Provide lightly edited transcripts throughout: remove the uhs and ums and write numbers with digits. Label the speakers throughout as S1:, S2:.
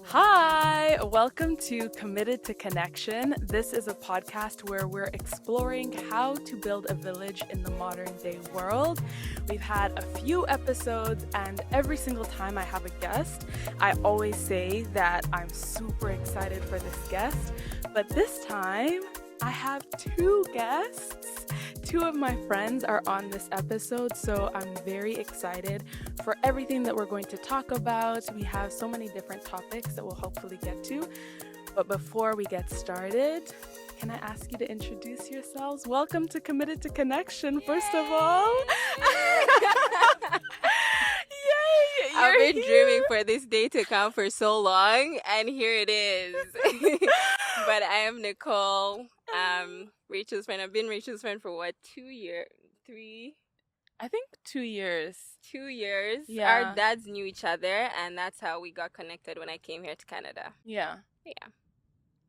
S1: Hi, welcome to Committed to Connection. This is a podcast where we're exploring how to build a village in the modern day world. We've had a few episodes, and every single time I have a guest, I always say that I'm super excited for this guest. But this time, I have two guests. Two of my friends are on this episode, so I'm very excited for everything that we're going to talk about. We have so many different topics that we'll hopefully get to. But before we get started, can I ask you to introduce yourselves? Welcome to Committed to Connection, first of all. Yay!
S2: I've been dreaming for this day to come for so long, and here it is. But I am Nicole. Rachel's friend. I've been Rachel's friend for what, 2 years? 3?
S1: I think 2 years.
S2: 2 years.
S1: Yeah.
S2: Our dads knew each other, and that's how we got connected when I came here to Canada.
S1: Yeah.
S2: Yeah.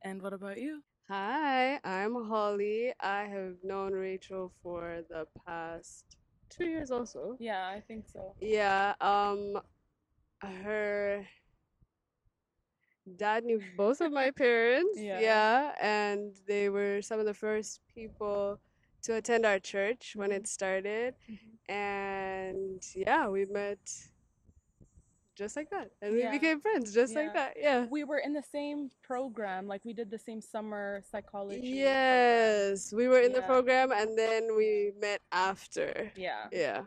S1: And what about you?
S3: Hi, I'm Holly. I have known Rachel for the past 2 years also.
S1: Yeah, I think so.
S3: Yeah, her dad knew both of my parents.
S1: Yeah.
S3: And they were some of the first people to attend our church when it started. And yeah, we met just like that. And we
S1: Yeah.
S3: became friends just
S1: Yeah.
S3: like that. Yeah.
S1: We were in the same program, like we did the same summer psychology.
S3: Yes, we were in the
S1: Yeah.
S3: program and then we met after.
S1: Program. Yeah.
S3: Yeah.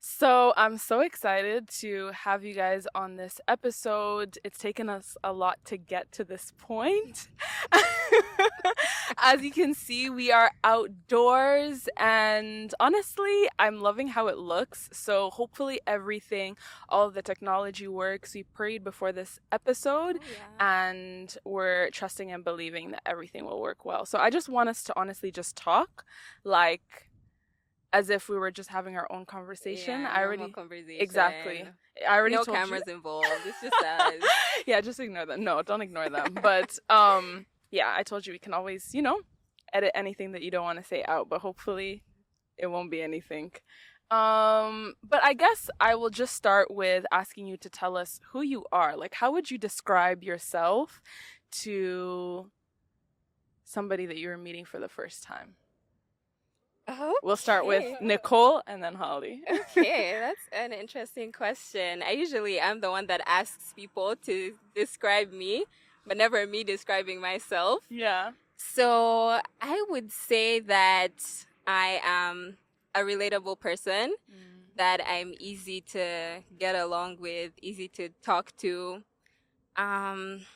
S1: So I'm so excited to have you guys on this episode. It's taken us a lot to get to this point. As you can see, we are outdoors, and honestly, I'm loving how it looks. So hopefully everything, all of the technology works. We prayed before this episode, and we're trusting and believing that everything will work well. So I just want us to honestly just talk like as if we were just having our own conversation.
S2: Normal conversation.
S1: Exactly. I already
S2: No
S1: told
S2: cameras
S1: you.
S2: involved. It's just us.
S1: Yeah, just ignore them. No, don't ignore them. But yeah, I told you we can always, edit anything that you don't want to say out, but hopefully it won't be anything. But I guess I will just start with asking you to tell us who you are. Like, how would you describe yourself to somebody that you're meeting for the first time? We'll start with Nicole and then Holly.
S2: Okay, that's an interesting question. I'm the one that asks people to describe me, but never me describing myself.
S1: Yeah.
S2: So I would say that I am a relatable person, that I'm easy to get along with, easy to talk to. And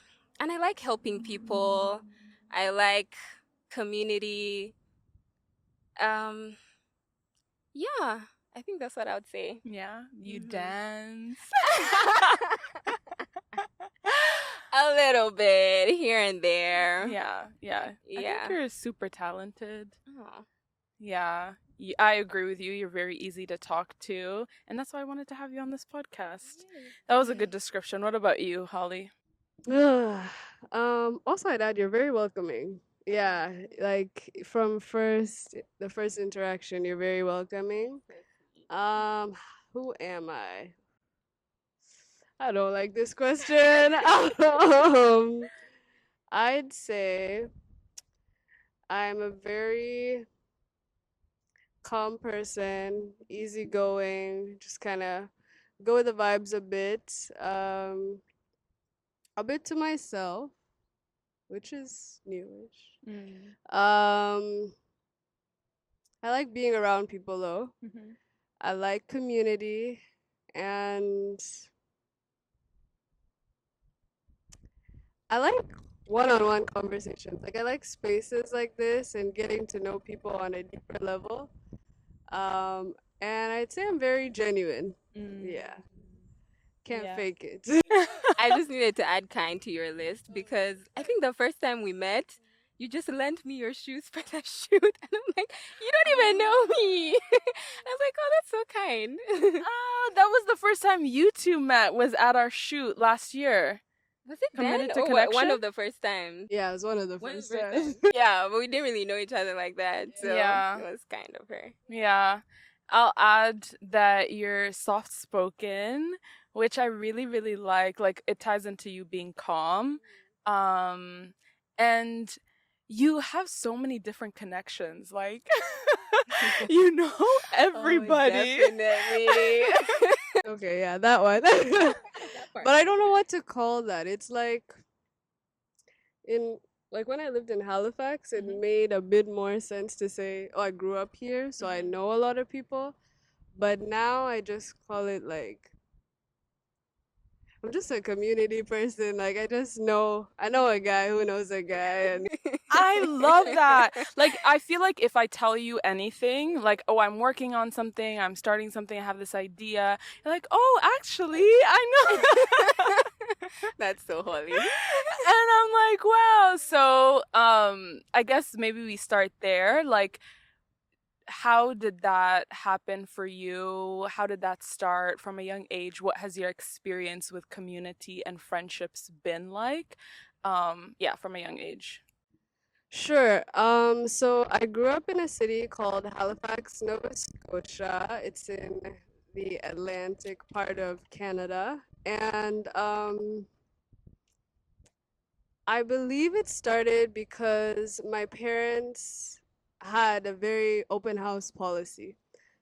S2: I like helping people. I like community. Yeah, I think that's what I would say.
S1: Yeah, you dance.
S2: A little bit here and there.
S1: Yeah. I think you're super talented.
S2: Oh.
S1: Yeah, I agree with you. You're very easy to talk to, and that's why I wanted to have you on this podcast. That was a good description. What about you, Holly?
S3: Also, I'd add you're very welcoming. Yeah, like from the first interaction, you're very welcoming. Who am I? I don't like this question. I'd say I'm a very calm person, easygoing, just kind of go with the vibes a bit to myself, which is newish. I like being around people though. I like community, and I like one-on-one conversations. Like I like spaces like this and getting to know people on a deeper level. And I'd say I'm very genuine. Yeah. Can't fake it.
S2: I just needed to add kind to your list because I think the first time we met, you just lent me your shoes for that shoot. And I'm like, you don't even know me. I was like, oh, that's so kind.
S1: That was the first time you two met, was at our shoot last year.
S2: Was it
S1: Committed
S2: then?
S1: to
S2: Or
S1: Connection?
S2: one of the first times?
S3: Yeah, it was one of the
S2: One of
S3: first
S2: the first
S3: times.
S2: times. Yeah, but we didn't really know each other like that. So
S1: Yeah.
S2: it was kind of her.
S1: Yeah. I'll add that you're soft spoken, which I really, really like. Like, it ties into you being calm. And you have so many different connections. Like, you know
S2: Oh,
S1: everybody.
S2: definitely.
S3: Okay, yeah, that one.
S2: That part.
S3: But I don't know what to call that. It's like in like when I lived in Halifax, it
S1: Mhm.
S3: made a bit more sense to say, "Oh, I grew up here, so I
S1: Mhm.
S3: know a lot of people." But now I just call it like I'm just a community person. Like I know a guy who knows a guy, and
S1: I love that. Like, I feel like if I tell you anything, like, oh, I'm working on something, I'm starting something, I have this idea, you're like, oh, actually, I know.
S2: That's so Holly.
S1: And I'm like, wow. So, I guess maybe we start there. Like, how did that happen for you? How did that start from a young age? What has your experience with community and friendships been like? Yeah, from a young age.
S3: sure. So I grew up in a city called Halifax, Nova Scotia. It's in the Atlantic part of Canada, and I believe it started because my parents had a very open house policy.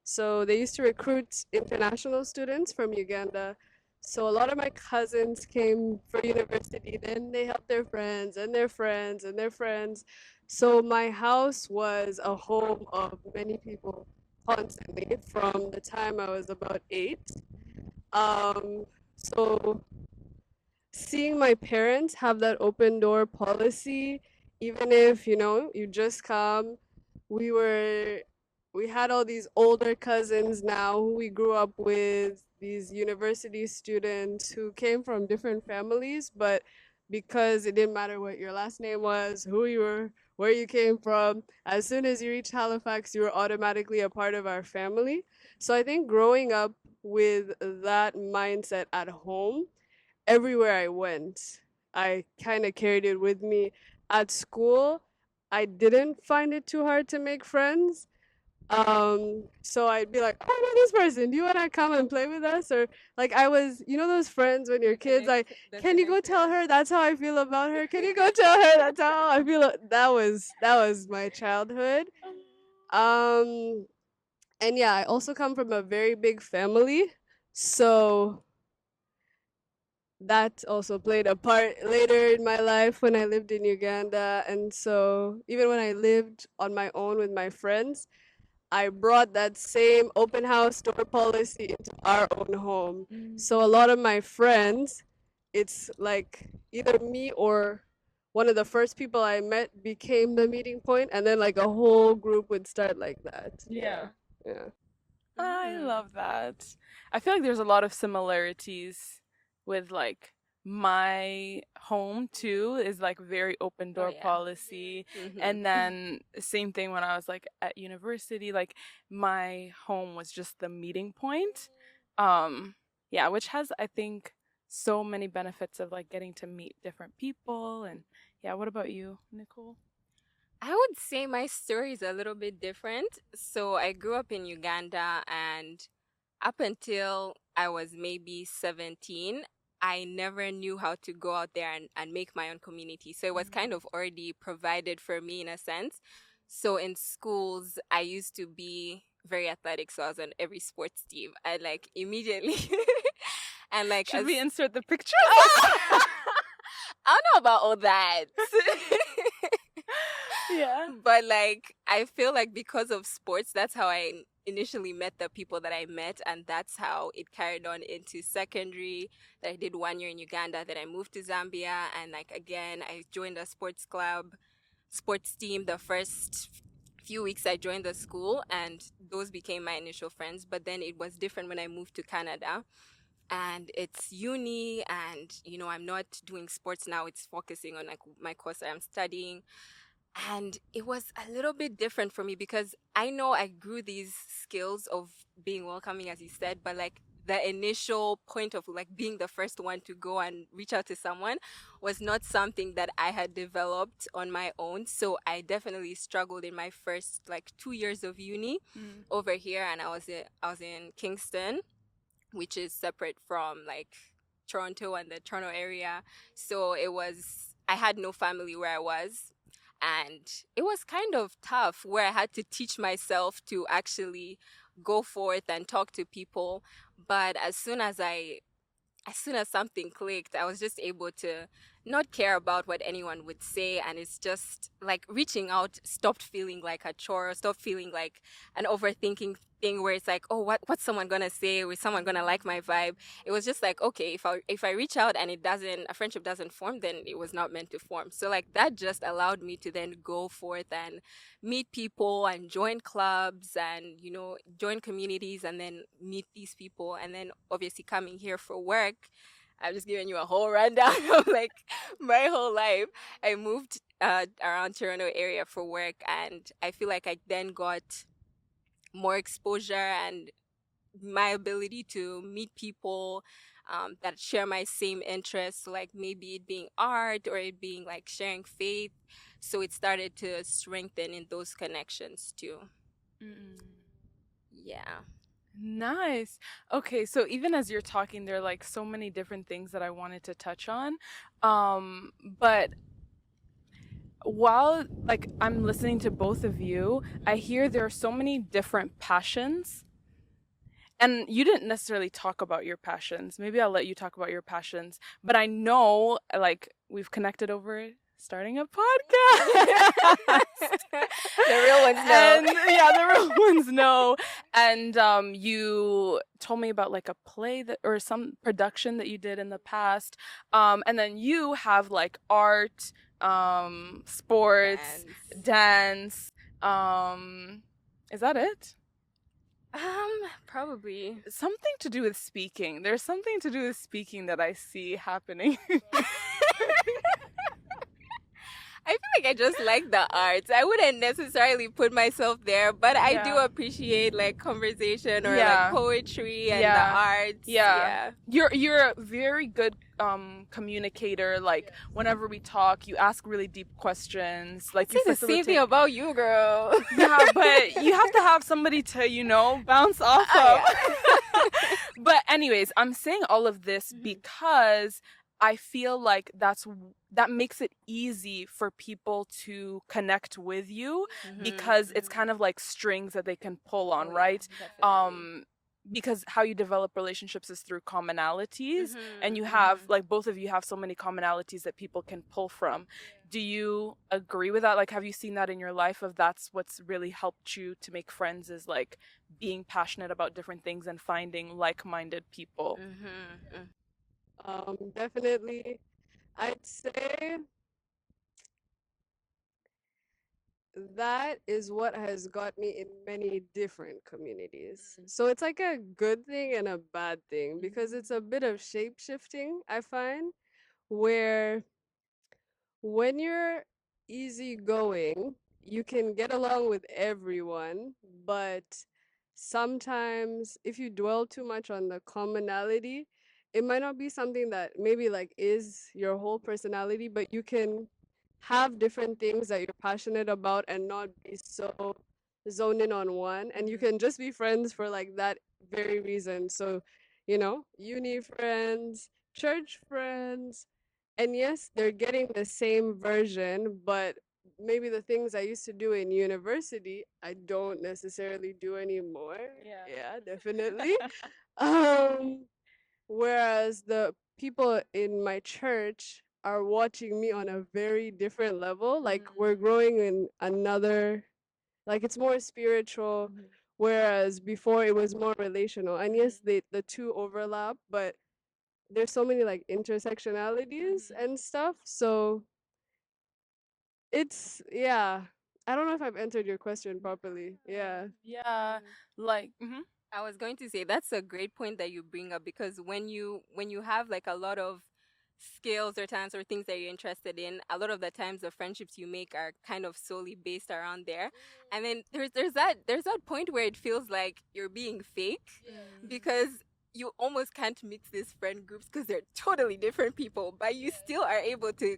S3: So they used to recruit international students from Uganda. So a lot of my cousins came for university, then they helped their friends and their friends and their friends. So my house was a home of many people constantly from the time I was about 8. So seeing my parents have that open door policy, even if, you just come, we were, we had all these older cousins now who we grew up with, these university students who came from different families, but because it didn't matter what your last name was, who you were, where you came from, as soon as you reached Halifax, you were automatically a part of our family. So I think growing up with that mindset at home, everywhere I went, I kind of carried it with me. At school, I didn't find it too hard to make friends. So I'd be like, "Oh, I know this person. Do you want to come and play with us?" Or like I was, those friends when you're kids, like, "Can you go tell her that's how I feel about her? Can you go tell her that's how I feel?" That was my childhood. Um, and yeah, I also come from a very big family, so that also played a part later in my life when I lived in Uganda. And so, even when I lived on my own with my friends, I brought that same open house door policy into our own home. So, a lot of my friends, it's like either me or one of the first people I met became the meeting point, and then like a whole group would start like that.
S1: Yeah.
S3: Yeah.
S1: I
S2: Mm.
S1: love that. I feel like there's a lot of similarities with like my home too is like very open
S2: Oh
S1: door
S2: yeah.
S1: policy.
S2: Mhm.
S1: And then same thing when I was like at university, like my home was just the meeting point. Yeah, which has I think so many benefits of like getting to meet different people and yeah, what about you, Nicole?
S2: I would say my story is a little bit different. So I grew up in Uganda, and up until I was maybe 17, I never knew how to go out there and make my own community. So it was kind of already provided for me in a sense. So in schools, I used to be very athletic. So I was on every sports team. I like immediately. And like,
S1: Should
S2: as
S1: we insert the pictures?
S2: I don't know about all that.
S1: Yeah.
S2: But like, I feel like because of sports, that's how I initially met the people that I met, and that's how it carried on into secondary. That I did 1 year in Uganda, then I moved to Zambia, and like again, I joined a sports club, sports team. The first few weeks I joined the school, and those became my initial friends. But then it was different when I moved to Canada, and it's uni, and I'm not doing sports now. It's focusing on like my course that I'm studying, and it was a little bit different for me because I know I grew these skills of being welcoming, as you said, but like the initial point of like being the first one to go and reach out to someone was not something that I had developed on my own. So I definitely struggled in my first like 2 years of uni over here, and I was in Kingston. which is separate from like Toronto and the Toronto area. So I had no family where I was. And it was kind of tough where I had to teach myself to actually go forth and talk to people. But as soon as something clicked, I was just able to not care about what anyone would say. And it's just like reaching out stopped feeling like a chore, stopped feeling like an overthinking thing where it's like, oh, what's someone gonna say? Or is someone gonna like my vibe? It was just like, okay, if I reach out and a friendship doesn't form, then it was not meant to form. So like that just allowed me to then go forth and meet people and join clubs and join communities and then meet these people. And then obviously coming here for work, I'm just giving you a whole rundown of like my whole life. I moved around Toronto area for work, and I feel like I then got more exposure and my ability to meet people that share my same interests, so like maybe it being art or it being like sharing faith. So it started to strengthen in those connections too. Yeah.
S1: Nice. Okay, so even as you're talking, there are like so many different things that I wanted to touch on. But while like I'm listening to both of you, I hear there are so many different passions. And you didn't necessarily talk about your passions. Maybe I'll let you talk about your passions. But I know like we've connected over starting a podcast.
S2: The real ones know.
S1: And yeah, the real ones know. And you told me about like a play that or some production that you did in the past. And then you have like art, sports, dance. Is that it?
S2: Probably.
S1: Something to do with speaking. There's something to do with speaking that I see happening.
S2: I feel like I just like the arts. I wouldn't necessarily put myself there, but I do appreciate like conversation or like poetry and the arts.
S1: Yeah. You're a very good communicator. Like whenever we talk, you ask really deep questions. Like you
S2: say the same thing about you, girl.
S1: Yeah, but you have to have somebody to, bounce off of. Yeah. But anyways, I'm saying all of this because I feel like that makes it easy for people to connect with you because it's kind of like strings that they can pull on, right? Because how you develop relationships is through commonalities, and you have like both of you have so many commonalities that people can pull from. Do you agree with that? Like, have you seen that in your life of that's what's really helped you to make friends is like being passionate about different things and finding like-minded people?
S3: Definitely. I'd say that is what has got me in many different communities. So it's like a good thing and a bad thing because it's a bit of shape shifting, I find, where when you're easygoing, you can get along with everyone, but sometimes if you dwell too much on the commonality, it might not be something that maybe like is your whole personality, but you can have different things that you're passionate about and not be so zoned in on one, and you can just be friends for like that very reason. So uni friends, church friends, and yes, they're getting the same version, but maybe the things I used to do in university, I don't necessarily do anymore. Yeah, definitely. Whereas the people in my church are watching me on a very different level. Like we're growing in another, like it's more spiritual, whereas before it was more relational. And yes, the two overlap, but there's so many like intersectionalities and stuff. So it's I don't know if I've answered your question properly. Yeah.
S1: Like
S2: I was going to say that's a great point that you bring up, because when you have like a lot of skills or talents or things that you're interested in, a lot of the times the friendships you make are kind of solely based around there. And then there's that point where it feels like you're being fake because you almost can't mix these friend groups because they're totally different people, but you still are able to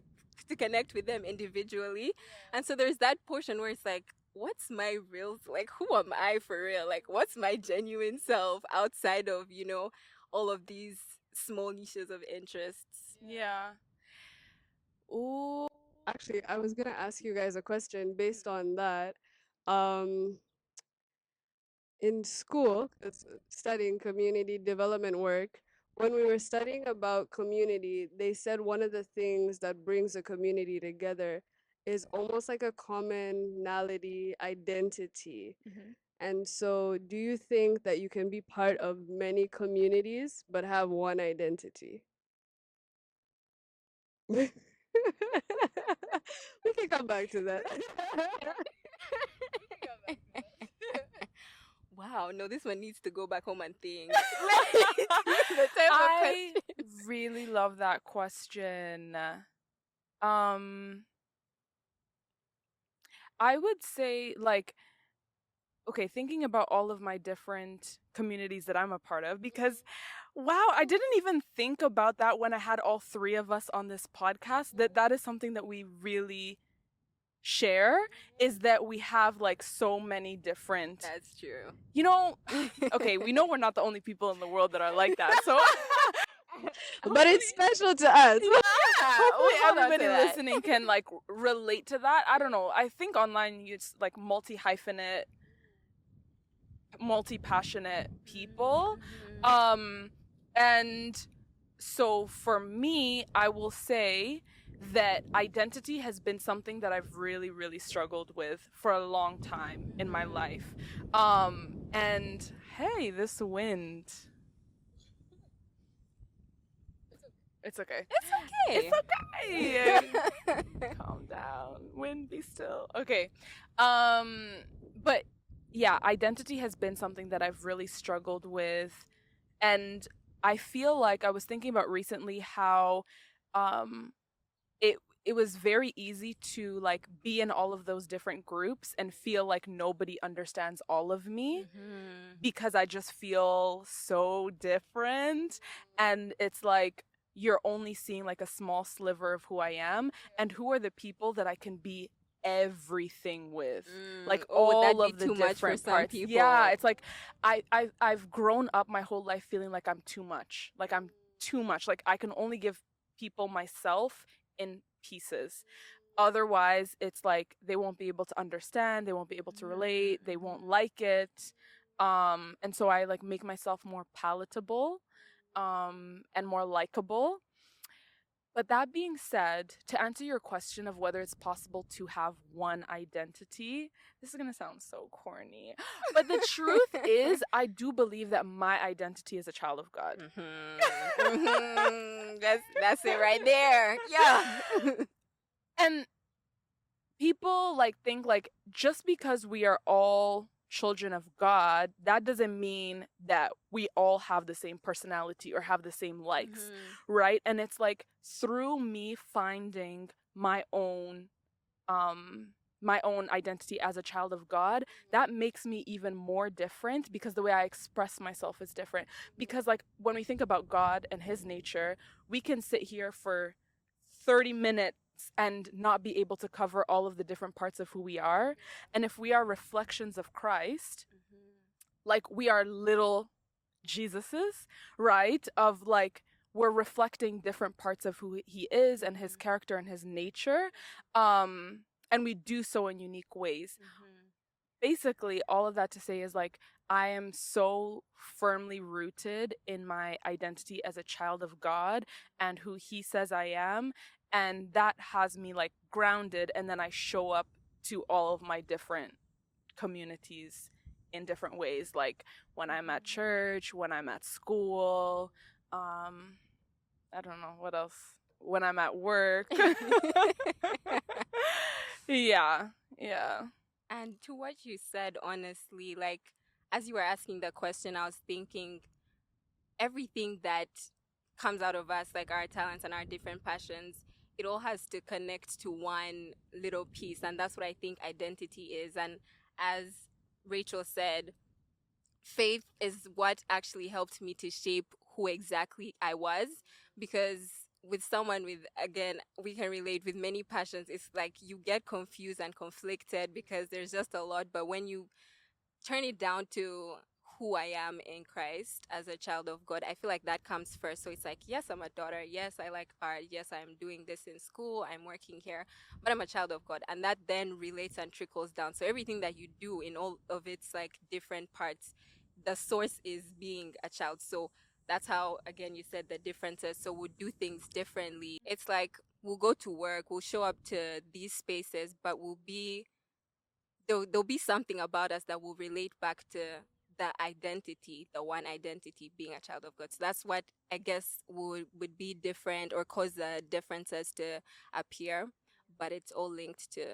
S2: connect with them individually. And so there's that portion where it's like, what's my real, like, who am I for real? Like, what's my genuine self outside of, all of these small niches of interests.
S1: Yeah. Ooh.
S3: Actually, I was gonna ask you guys a question based on that. Um, in school, studying community development work, when we were studying about community, they said one of the things that brings a community together is almost like a commonality identity. And so, do you think that you can be part of many communities but have one identity? We can come back to that.
S2: Wow, no, this one needs to go back home and think. The type of
S1: I
S2: question.
S1: really love that question. I would say, like, okay, thinking about all of my different communities that I'm a part of, because wow, I didn't even think about that when I had all three of us on this podcast, that is something that we really share, is that we have like so many different,
S2: That's true.
S1: you know, okay, we know we're not the only people in the world that are like that, so
S3: But it's special to us.
S1: hopefully
S2: we'll hold on to
S1: everybody
S2: that.
S1: listening can like relate to that. I don't know, I think online it's like multi-hyphenate, multi-passionate people. And so for me, I will say that identity has been something that I've really, really struggled with for a long time in my life. And hey, this wind. It's okay.
S2: It's okay.
S1: It's okay. Calm down. Wind, be still. Okay. But yeah, identity has been something that I've really struggled with. And I feel like I was thinking about recently how it was very easy to like be in all of those different groups and feel like nobody understands all of me because I just feel so different. And it's like you're only seeing like a small sliver of who I am and who are the people that I can be everything with, like all of the different parts. Yeah, it's like I've grown up my whole life feeling like I'm too much, like I'm too much, like I can only give people myself in pieces, otherwise it's like they won't be able to understand, they won't be able to relate, they won't like it. And so I like make myself more palatable and more likable. But that being said, to answer your question of whether it's possible to have one identity, this is going to sound so corny. But the truth is, I do believe that my identity is a child of God.
S2: That's it right there. Yeah.
S1: And people like think like just because we are all children of God, that doesn't mean that we all have the same personality or have the same likes, right? And it's like through me finding my own identity as a child of God, that makes me even more different because the way I express myself is different. Because like when we think about God and his nature, we can sit here for 30 minutes and not be able to cover all of the different parts of who we are. And if we are reflections of Christ, like we are little Jesuses, right? Of like we're reflecting different parts of who he is and his character and his nature. And we do so in unique ways. Basically, all of that to say is like I am so firmly rooted in my identity as a child of God and who he says I am. And that has me like grounded, and then I show up to all of my different communities in different ways, like when I'm at church, when I'm at school, I don't know what else, when I'm at work. yeah.
S2: And to what you said, honestly, like as you were asking that question, I was thinking everything that comes out of us, like our talents and our different passions, it all has to connect to one little piece. And that's what I think identity is. And as Rachel said, faith is what actually helped me to shape who exactly I was. Because with someone with, again, we can relate with many passions, it's like you get confused and conflicted because there's just a lot. But when you turn it down to who I am in Christ as a child of God, I feel like that comes first. So it's like, yes, I'm a daughter. Yes, I like art. Yes, I'm doing this in school. I'm working here, but I'm a child of God. And that then relates and trickles down. So everything that you do in all of its like different parts, the source is being a child. So that's how, again, you said the differences. So we'll do things differently. It's like we'll go to work, we'll show up to these spaces, but there'll be something about us that will relate back to the identity, the one identity, being a child of God. So that's what I guess would be different or cause the differences to appear, but it's all linked to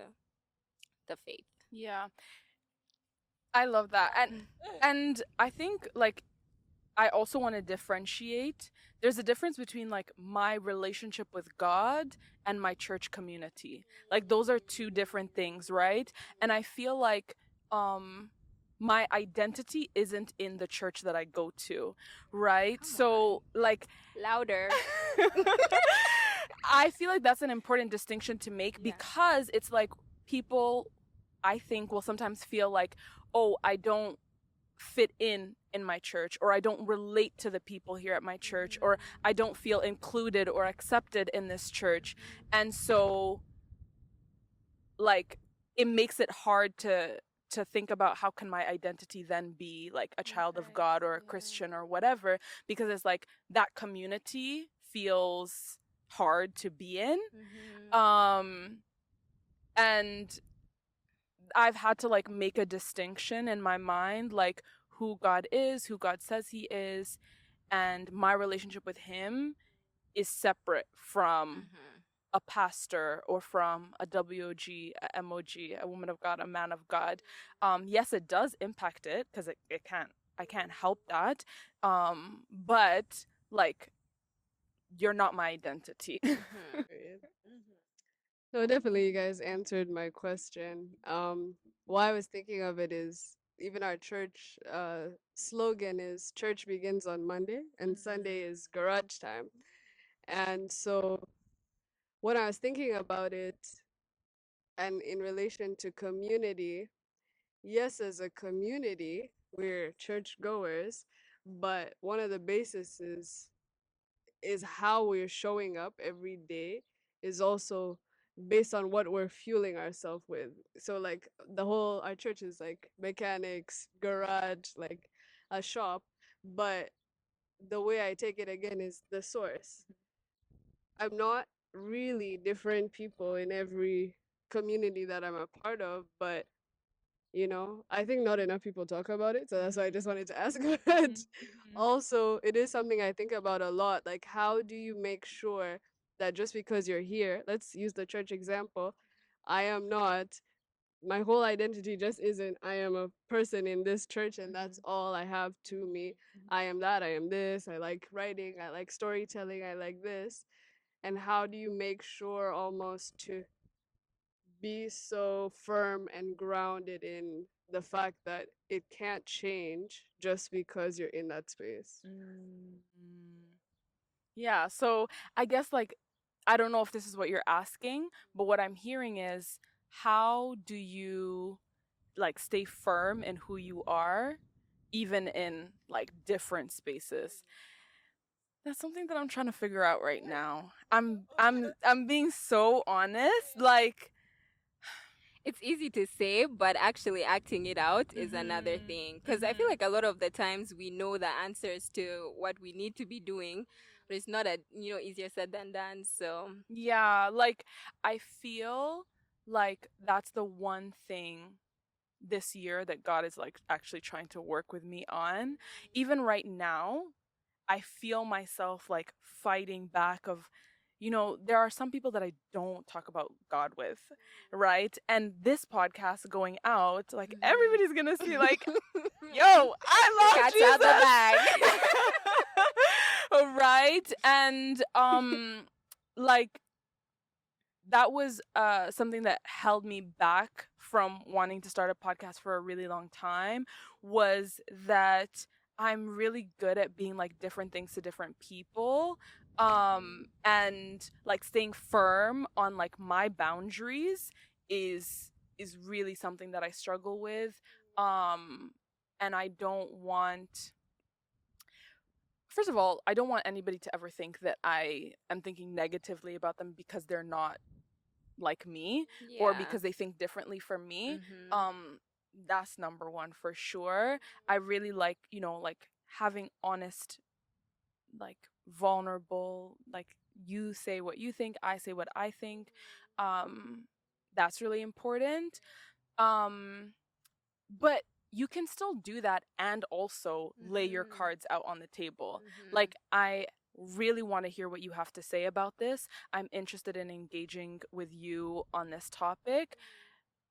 S2: the faith.
S1: Yeah. I love that. And I think like I also want to differentiate. There's a difference between like my relationship with God and my church community. Like those are two different things, right? And I feel like my identity isn't in the church that I go to, right? So like
S2: Louder.
S1: I feel like that's an important distinction to make because it's like people I think will sometimes feel like, oh, I don't fit in my church, or I don't relate to the people here at my church, or I don't feel included or accepted in this church. And so like it makes it hard to think about how can my identity then be like a child of God or a Christian or whatever, because it's like that community feels hard to be in. And I've had to like make a distinction in my mind, like who God is, who God says he is, and my relationship with him is separate from a pastor or from a WOG, a MOG, a woman of God, a man of God. Yes, it does impact it because I can't help that. But like, you're not my identity.
S3: No, definitely, you guys answered my question. Why I was thinking of it is even our church slogan is church begins on Monday and Sunday is garage time. And so when I was thinking about it and in relation to community, yes, as a community, we're church goers, but one of the bases is how we're showing up every day is also based on what we're fueling ourselves with. So like our church is like mechanics, garage, like a shop, but the way I take it again is the source. I'm not really different people in every community that I'm a part of, but I think not enough people talk about it, so that's why I just wanted to ask. But also, it is something I think about a lot. Like, how do you make sure that just because you're here, let's use the church example, I am not, my whole identity just isn't, I am a person in this church and that's all I have to me. I am that, I am this, I like writing, I like storytelling, I like this. And how do you make sure almost to be so firm and grounded in the fact that it can't change just because you're in that space?
S1: Yeah, so I guess like I don't know if this is what you're asking, but what I'm hearing is how do you like stay firm in who you are even in like different spaces? That's something that I'm trying to figure out right now. I'm being so honest, like
S2: It's easy to say, but actually acting it out is another thing. Because I feel like a lot of the times we know the answers to what we need to be doing, but it's not easier said than done. So
S1: yeah, like I feel like that's the one thing this year that God is like actually trying to work with me on. Even right now, I feel myself like fighting back of, there are some people that I don't talk about God with, right? And this podcast going out, like everybody's gonna see like, yo, I love
S2: Cat's out the
S1: Jesus. Right? And like that was something that held me back from wanting to start a podcast for a really long time, was that I'm really good at being like different things to different people, and like staying firm on like my boundaries is really something that I struggle with, and I don't want, first of all, I don't want anybody to ever think that I am thinking negatively about them because they're not like me or because they think differently from me. That's number one for sure. I really like, like having honest, like vulnerable, like you say what you think, I say what I think. That's really important. But you can still do that and also lay your cards out on the table. Like, I really want to hear what you have to say about this. I'm interested in engaging with you on this topic.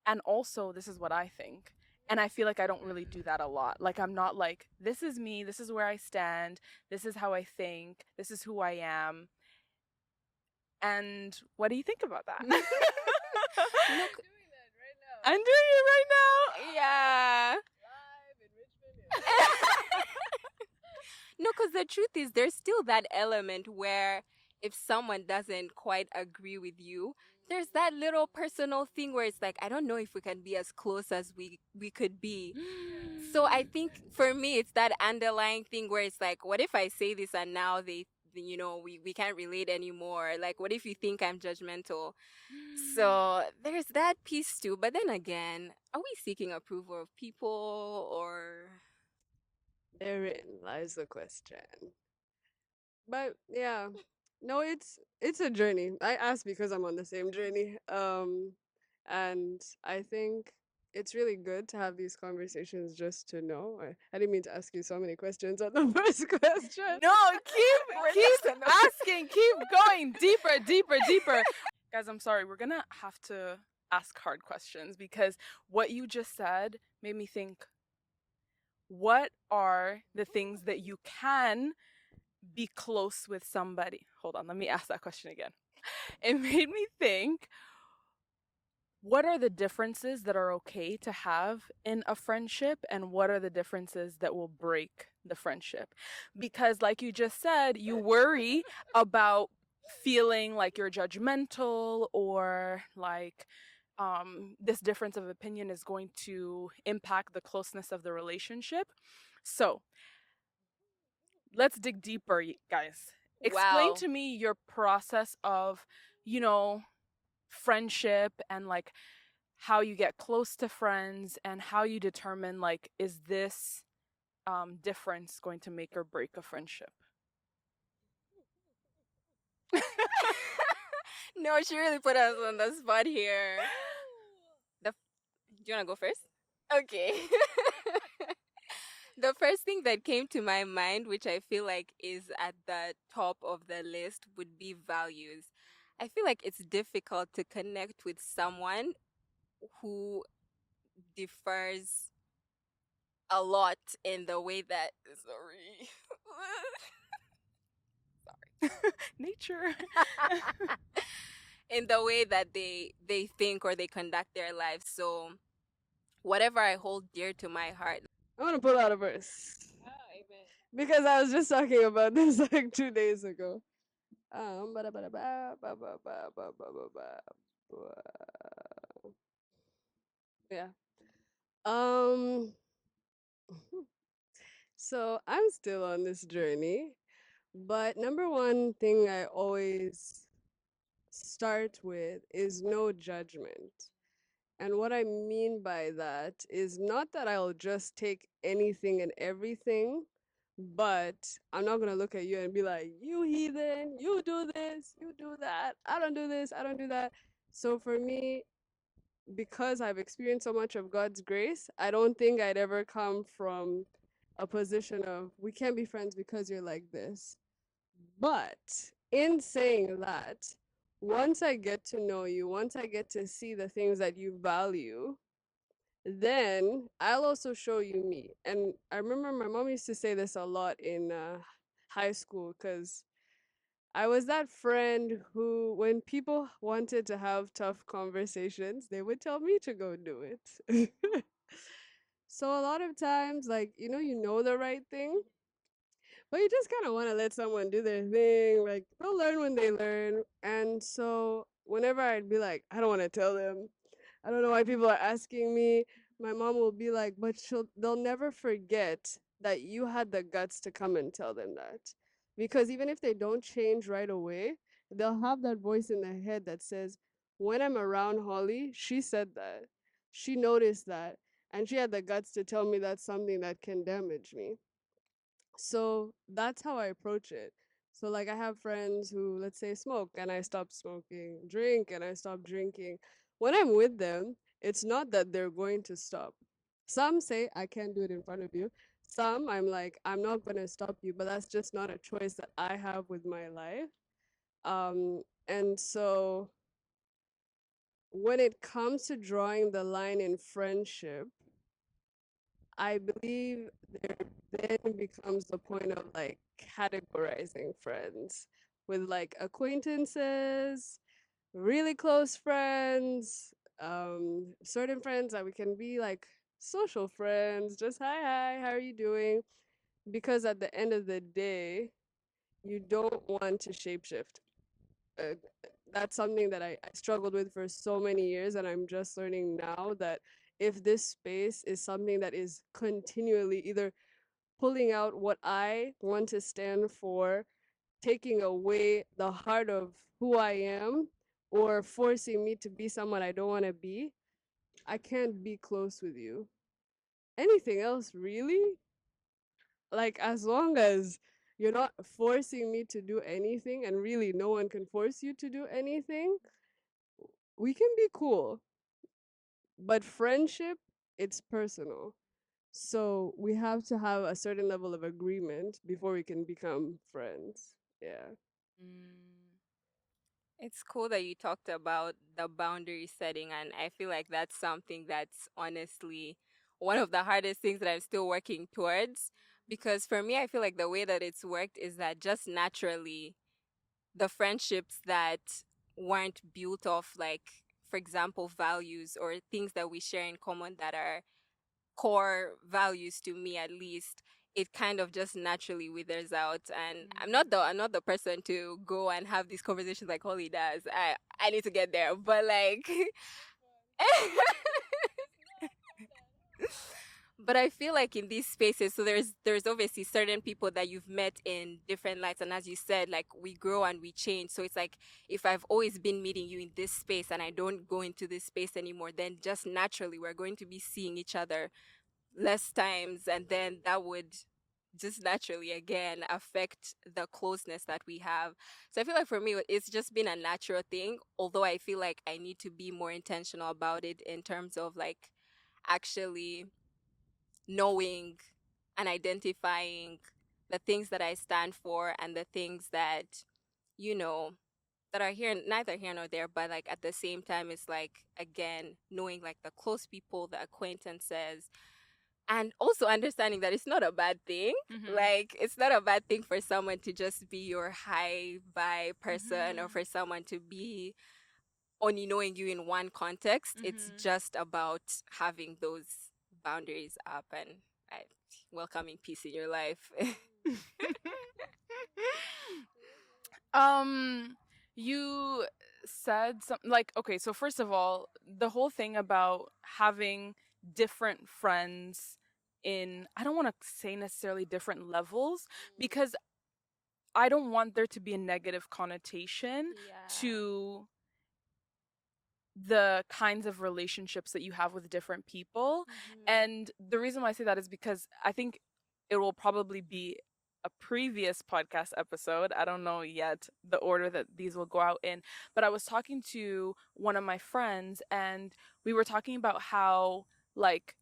S1: And also, this is what I think. And I feel like I don't really do that a lot. Like, I'm not like, this is me, this is where I stand, this is how I think, this is who I am. And what do you think about that?
S2: Look,
S1: I'm doing it right now.
S2: yeah. No, because the truth is, there's still that element where if someone doesn't quite agree with you, there's that little personal thing where it's like, I don't know if we can be as close as we could be. So I think for me, it's that underlying thing where it's like, what if I say this and now we can't relate anymore? Like, what if you think I'm judgmental? So there's that piece too. But then again, are we seeking approval of people or?
S3: Therein lies the question. But yeah, no, it's a journey. I asked because I'm on the same journey. And I think it's really good to have these conversations just to know. I didn't mean to ask you so many questions on the first question.
S1: No, keep asking, keep going deeper, deeper, deeper. Guys, I'm sorry. We're gonna have to ask hard questions because what you just said made me think, what are the things that you can be close with somebody? Hold on, let me ask that question again. It made me think, what are the differences that are okay to have in a friendship, and what are the differences that will break the friendship? Because like you just said, you worry about feeling like you're judgmental, or like this difference of opinion is going to impact the closeness of the relationship. So let's dig deeper, guys. Explain to me your process of, friendship, and like how you get close to friends, and how you determine, like, is this difference going to make or break a friendship?
S2: No, she really put us on the spot here. Do you want to go first? Okay. The first thing that came to my mind, which I feel like is at the top of the list, would be values. I feel like it's difficult to connect with someone who differs a lot in the way that
S1: Nature.
S2: in the way that they think or they conduct their lives. So whatever I hold dear to my heart.
S3: I want to pull out a verse. Because I was just talking about this like 2 days ago. Yeah. So I'm still on this journey, but number one thing I always start with is no judgment. And what I mean by that is not that I'll just take anything and everything, but I'm not going to look at you and be like, you heathen, you do this, you do that. I don't do this, I don't do that. So for me, because I've experienced so much of God's grace, I don't think I'd ever come from a position of, we can't be friends because you're like this. But in saying that, once I get to know you, once I get to see the things that you value, then I'll also show you me. And I remember my mom used to say this a lot in high school, because I was that friend who, when people wanted to have tough conversations, they would tell me to go do it. So a lot of times, like, you know the right thing, but you just kind of want to let someone do their thing. Like, they'll learn when they learn. And so whenever I'd be like, I don't want to tell them, I don't know why people are asking me, my mom will be like, but they'll never forget that you had the guts to come and tell them that. Because even if they don't change right away, they'll have that voice in their head that says, when I'm around Holly, she said that. She noticed that. And she had the guts to tell me that's something that can damage me. So that's how I approach it. So like I have friends who, let's say, smoke and I stop smoking, drink and I stop drinking. When I'm with them, it's not that they're going to stop. Some say I can't do it in front of you. Some I'm like, I'm not going to stop you, but that's just not a choice that I have with my life. And so when it comes to drawing the line in friendship, I believe there then becomes the point of like categorizing friends with like acquaintances, really close friends, certain friends that we can be like social friends, just hi, how are you doing? Because at the end of the day, you don't want to shapeshift. Uh, that's something that I struggled with for so many years, and I'm just learning now that if this space is something that is continually either pulling out what I want to stand for, taking away the heart of who I am, or forcing me to be someone I don't want to be, I can't be close with you. Anything else, really? Like, as long as you're not forcing me to do anything, and really no one can force you to do anything, we can be cool. But friendship, it's personal. So we have to have a certain level of agreement before we can become friends. Yeah.
S2: It's cool that you talked about the boundary setting, and I feel like that's something that's honestly one of the hardest things that I'm still working towards. Because for me, I feel like the way that it's worked is that just naturally, the friendships that weren't built off, like, for example, values or things that we share in common that are core values to me at least, it kind of just naturally withers out. And I'm not the person to go and have these conversations like Holly does. I need to get there, but like but I feel like in these spaces, so there's obviously certain people that you've met in different lights, and as you said, like, we grow and we change. So it's like, if I've always been meeting you in this space and I don't go into this space anymore, then just naturally we're going to be seeing each other less times, and then that would just naturally again affect the closeness that we have. So I feel like for me it's just been a natural thing, although I feel like I need to be more intentional about it in terms of like actually knowing and identifying the things that I stand for and the things that, you know, that are here, neither here nor there, but like at the same time, it's like, again, knowing like the close people, the acquaintances, and also understanding that it's not a bad thing. Like, it's not a bad thing for someone to just be your high vibe person, or for someone to be only knowing you in one context. It's just about having those boundaries up and welcoming peace in your life.
S1: You said something like, okay, so first of all, the whole thing about having different friends in, I don't want to say necessarily different levels, because I don't want there to be a negative connotation to the kinds of relationships that you have with different people. And the reason why I say that is because I think it will probably be a previous podcast episode. I don't know yet the order that these will go out in, but I was talking to one of my friends and we were talking about how, like,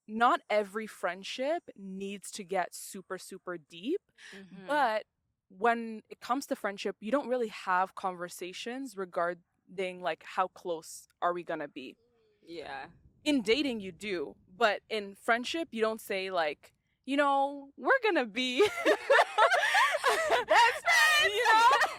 S1: not every friendship needs to get super, super deep, but when it comes to friendship, you don't really have conversations regarding like how close are we gonna be.
S2: Yeah.
S1: In dating, you do, but in friendship, you don't say like, we're gonna be.
S2: That's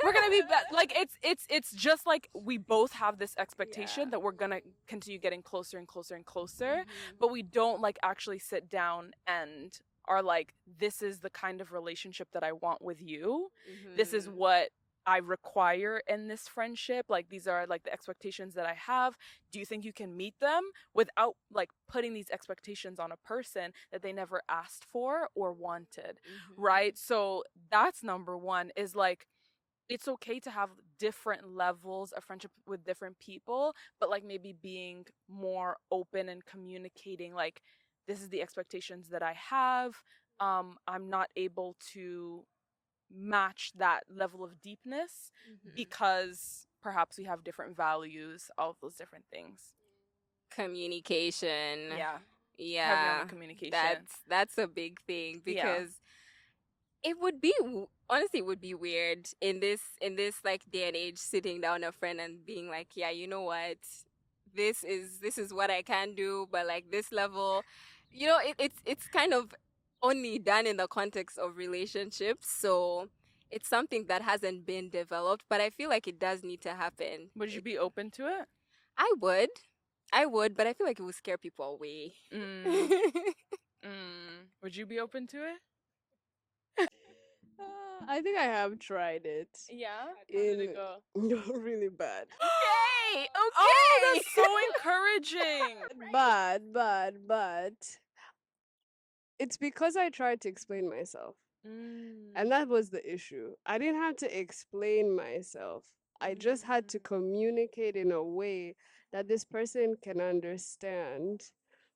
S1: We're gonna be like, it's just like we both have this expectation that we're gonna continue getting closer and closer and closer, but we don't like actually sit down and are like, this is the kind of relationship that I want with you. This is what I require in this friendship? Like, these are like the expectations that I have. Do you think you can meet them without like putting these expectations on a person that they never asked for or wanted? Right? So that's number one, is like, it's okay to have different levels of friendship with different people, but like maybe being more open and communicating, like, this is the expectations that I have. I'm not able to match that level of deepness because perhaps we have different values, all of those different things.
S2: Communication.
S1: Yeah. Heavy on the
S2: Yeah.
S1: communication.
S2: That's a big thing
S1: Yeah.
S2: because it would be honestly, it would be weird in this like day and age, sitting down a friend and being like, yeah, you know what, this is what I can do, but like this level, it's kind of only done in the context of relationships, so it's something that hasn't been developed, but I feel like it does need to happen.
S1: Would you be open to it?
S2: I would. I would, but I feel like it would scare people away.
S1: Mm. Would you be open to it?
S3: I think I have tried it.
S1: Yeah. How did
S3: In
S1: it go?
S3: really bad.
S2: Okay,
S1: Oh,
S2: okay.
S1: that's so encouraging.
S3: But it's because I tried to explain myself. And that was the issue. I didn't have to explain myself. I just had to communicate in a way that this person can understand.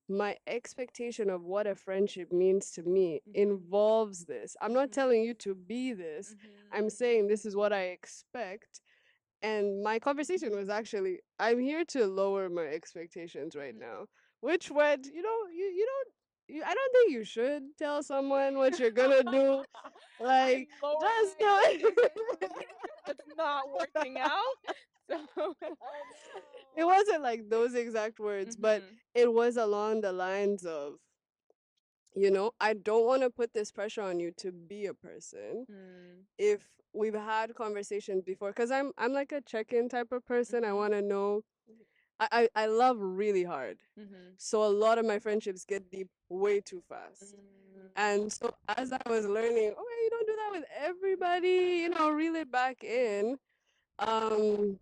S3: My expectation of what a friendship means to me involves this. I'm not telling you to be this. I'm saying this is what I expect. And my conversation was actually, I'm here to lower my expectations right now. Which went, you don't, I don't think you should tell someone what you're gonna do. Like, just do it.
S1: It's not working out. So,
S3: It wasn't like those exact words, but it was along the lines of, I don't want to put this pressure on you to be a person. If we've had conversations before, because I'm like a check-in type of person. I want to know. I love really hard, so a lot of my friendships get deep way too fast. And so as I was learning, okay, you don't do that with everybody. Reel it back in. Um,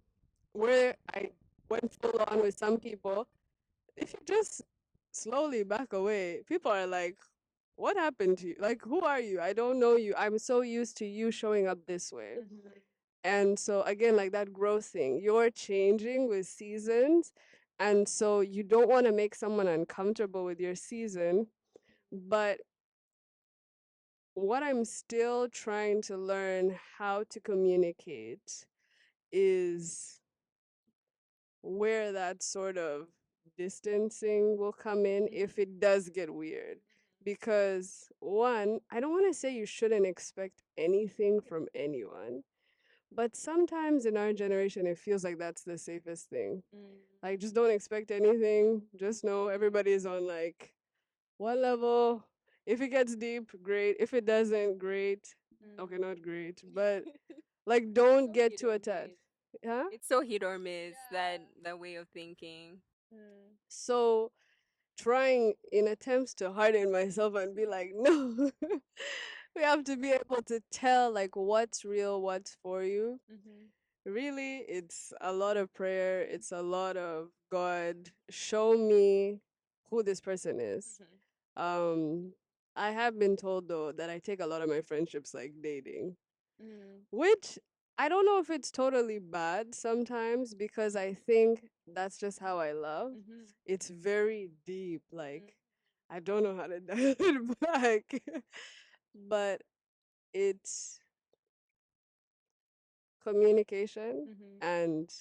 S3: where I went full on with some people, if you just slowly back away, people are like, what happened to you? Like, who are you? I don't know you. I'm so used to you showing up this way. And so, again, like that growth thing, you're changing with seasons. And so, you don't want to make someone uncomfortable with your season. But what I'm still trying to learn how to communicate is where that sort of distancing will come in if it does get weird. Because, one, I don't want to say you shouldn't expect anything from anyone, but sometimes in our generation, it feels like that's the safest thing. Like, just don't expect anything. Just know everybody is on like one level. If it gets deep, great. If it doesn't, great. Okay, not great, but like, don't get too attached. Huh?
S2: It's so hit or miss, that way of thinking.
S3: So, trying in attempts to harden myself and be like, no, we have to be able to tell like what's real, what's for you. Really, it's a lot of prayer. It's a lot of God, show me who this person is. Um, I have been told though that I take a lot of my friendships like dating, which I don't know if it's totally bad sometimes because I think that's just how I love. It's very deep. Like, I don't know how to dial it back, but it's communication and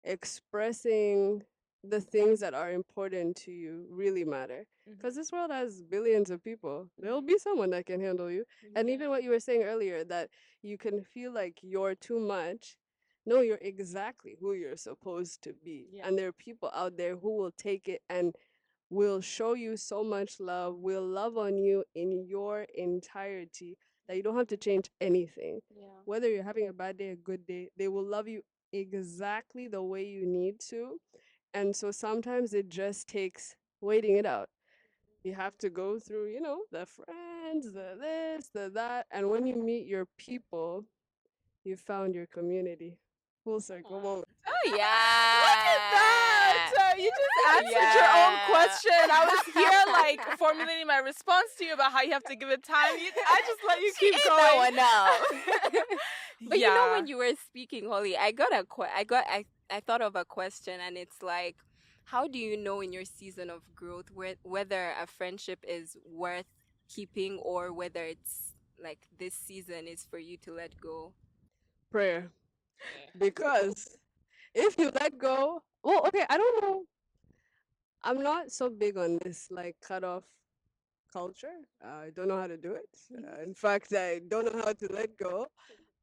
S3: expressing the things that are important to you really matter. Because this world has billions of people. There'll be someone that can handle you. And even what you were saying earlier, that you can feel like you're too much. No, you're exactly who you're supposed to be. And there are people out there who will take it and will show you so much love, will love on you in your entirety that you don't have to change anything. Whether you're having a bad day, a good day, they will love you exactly the way you need to. And so sometimes it just takes waiting it out. You have to go through, the friends, the this, the that. And when you meet your people, you found your community. Full circle moment.
S2: Oh
S1: Look at that!
S2: yeah.
S1: You just answered your own question. I was here like
S2: Yeah.
S1: formulating my response to you about how you have to give it time. I just let you
S2: She
S1: keep
S2: ate
S1: going.
S2: that one now. But you know,
S1: Yeah.
S2: when you were speaking, Holly, I thought of a question, and it's like, how do you know in your season of growth whether a friendship is worth keeping or whether it's like this season is for you to let go?
S3: Prayer. Because if you let go, well, okay, I don't know. I'm not so big on this like cut off culture. I don't know how to do it. In fact, I don't know how to let go.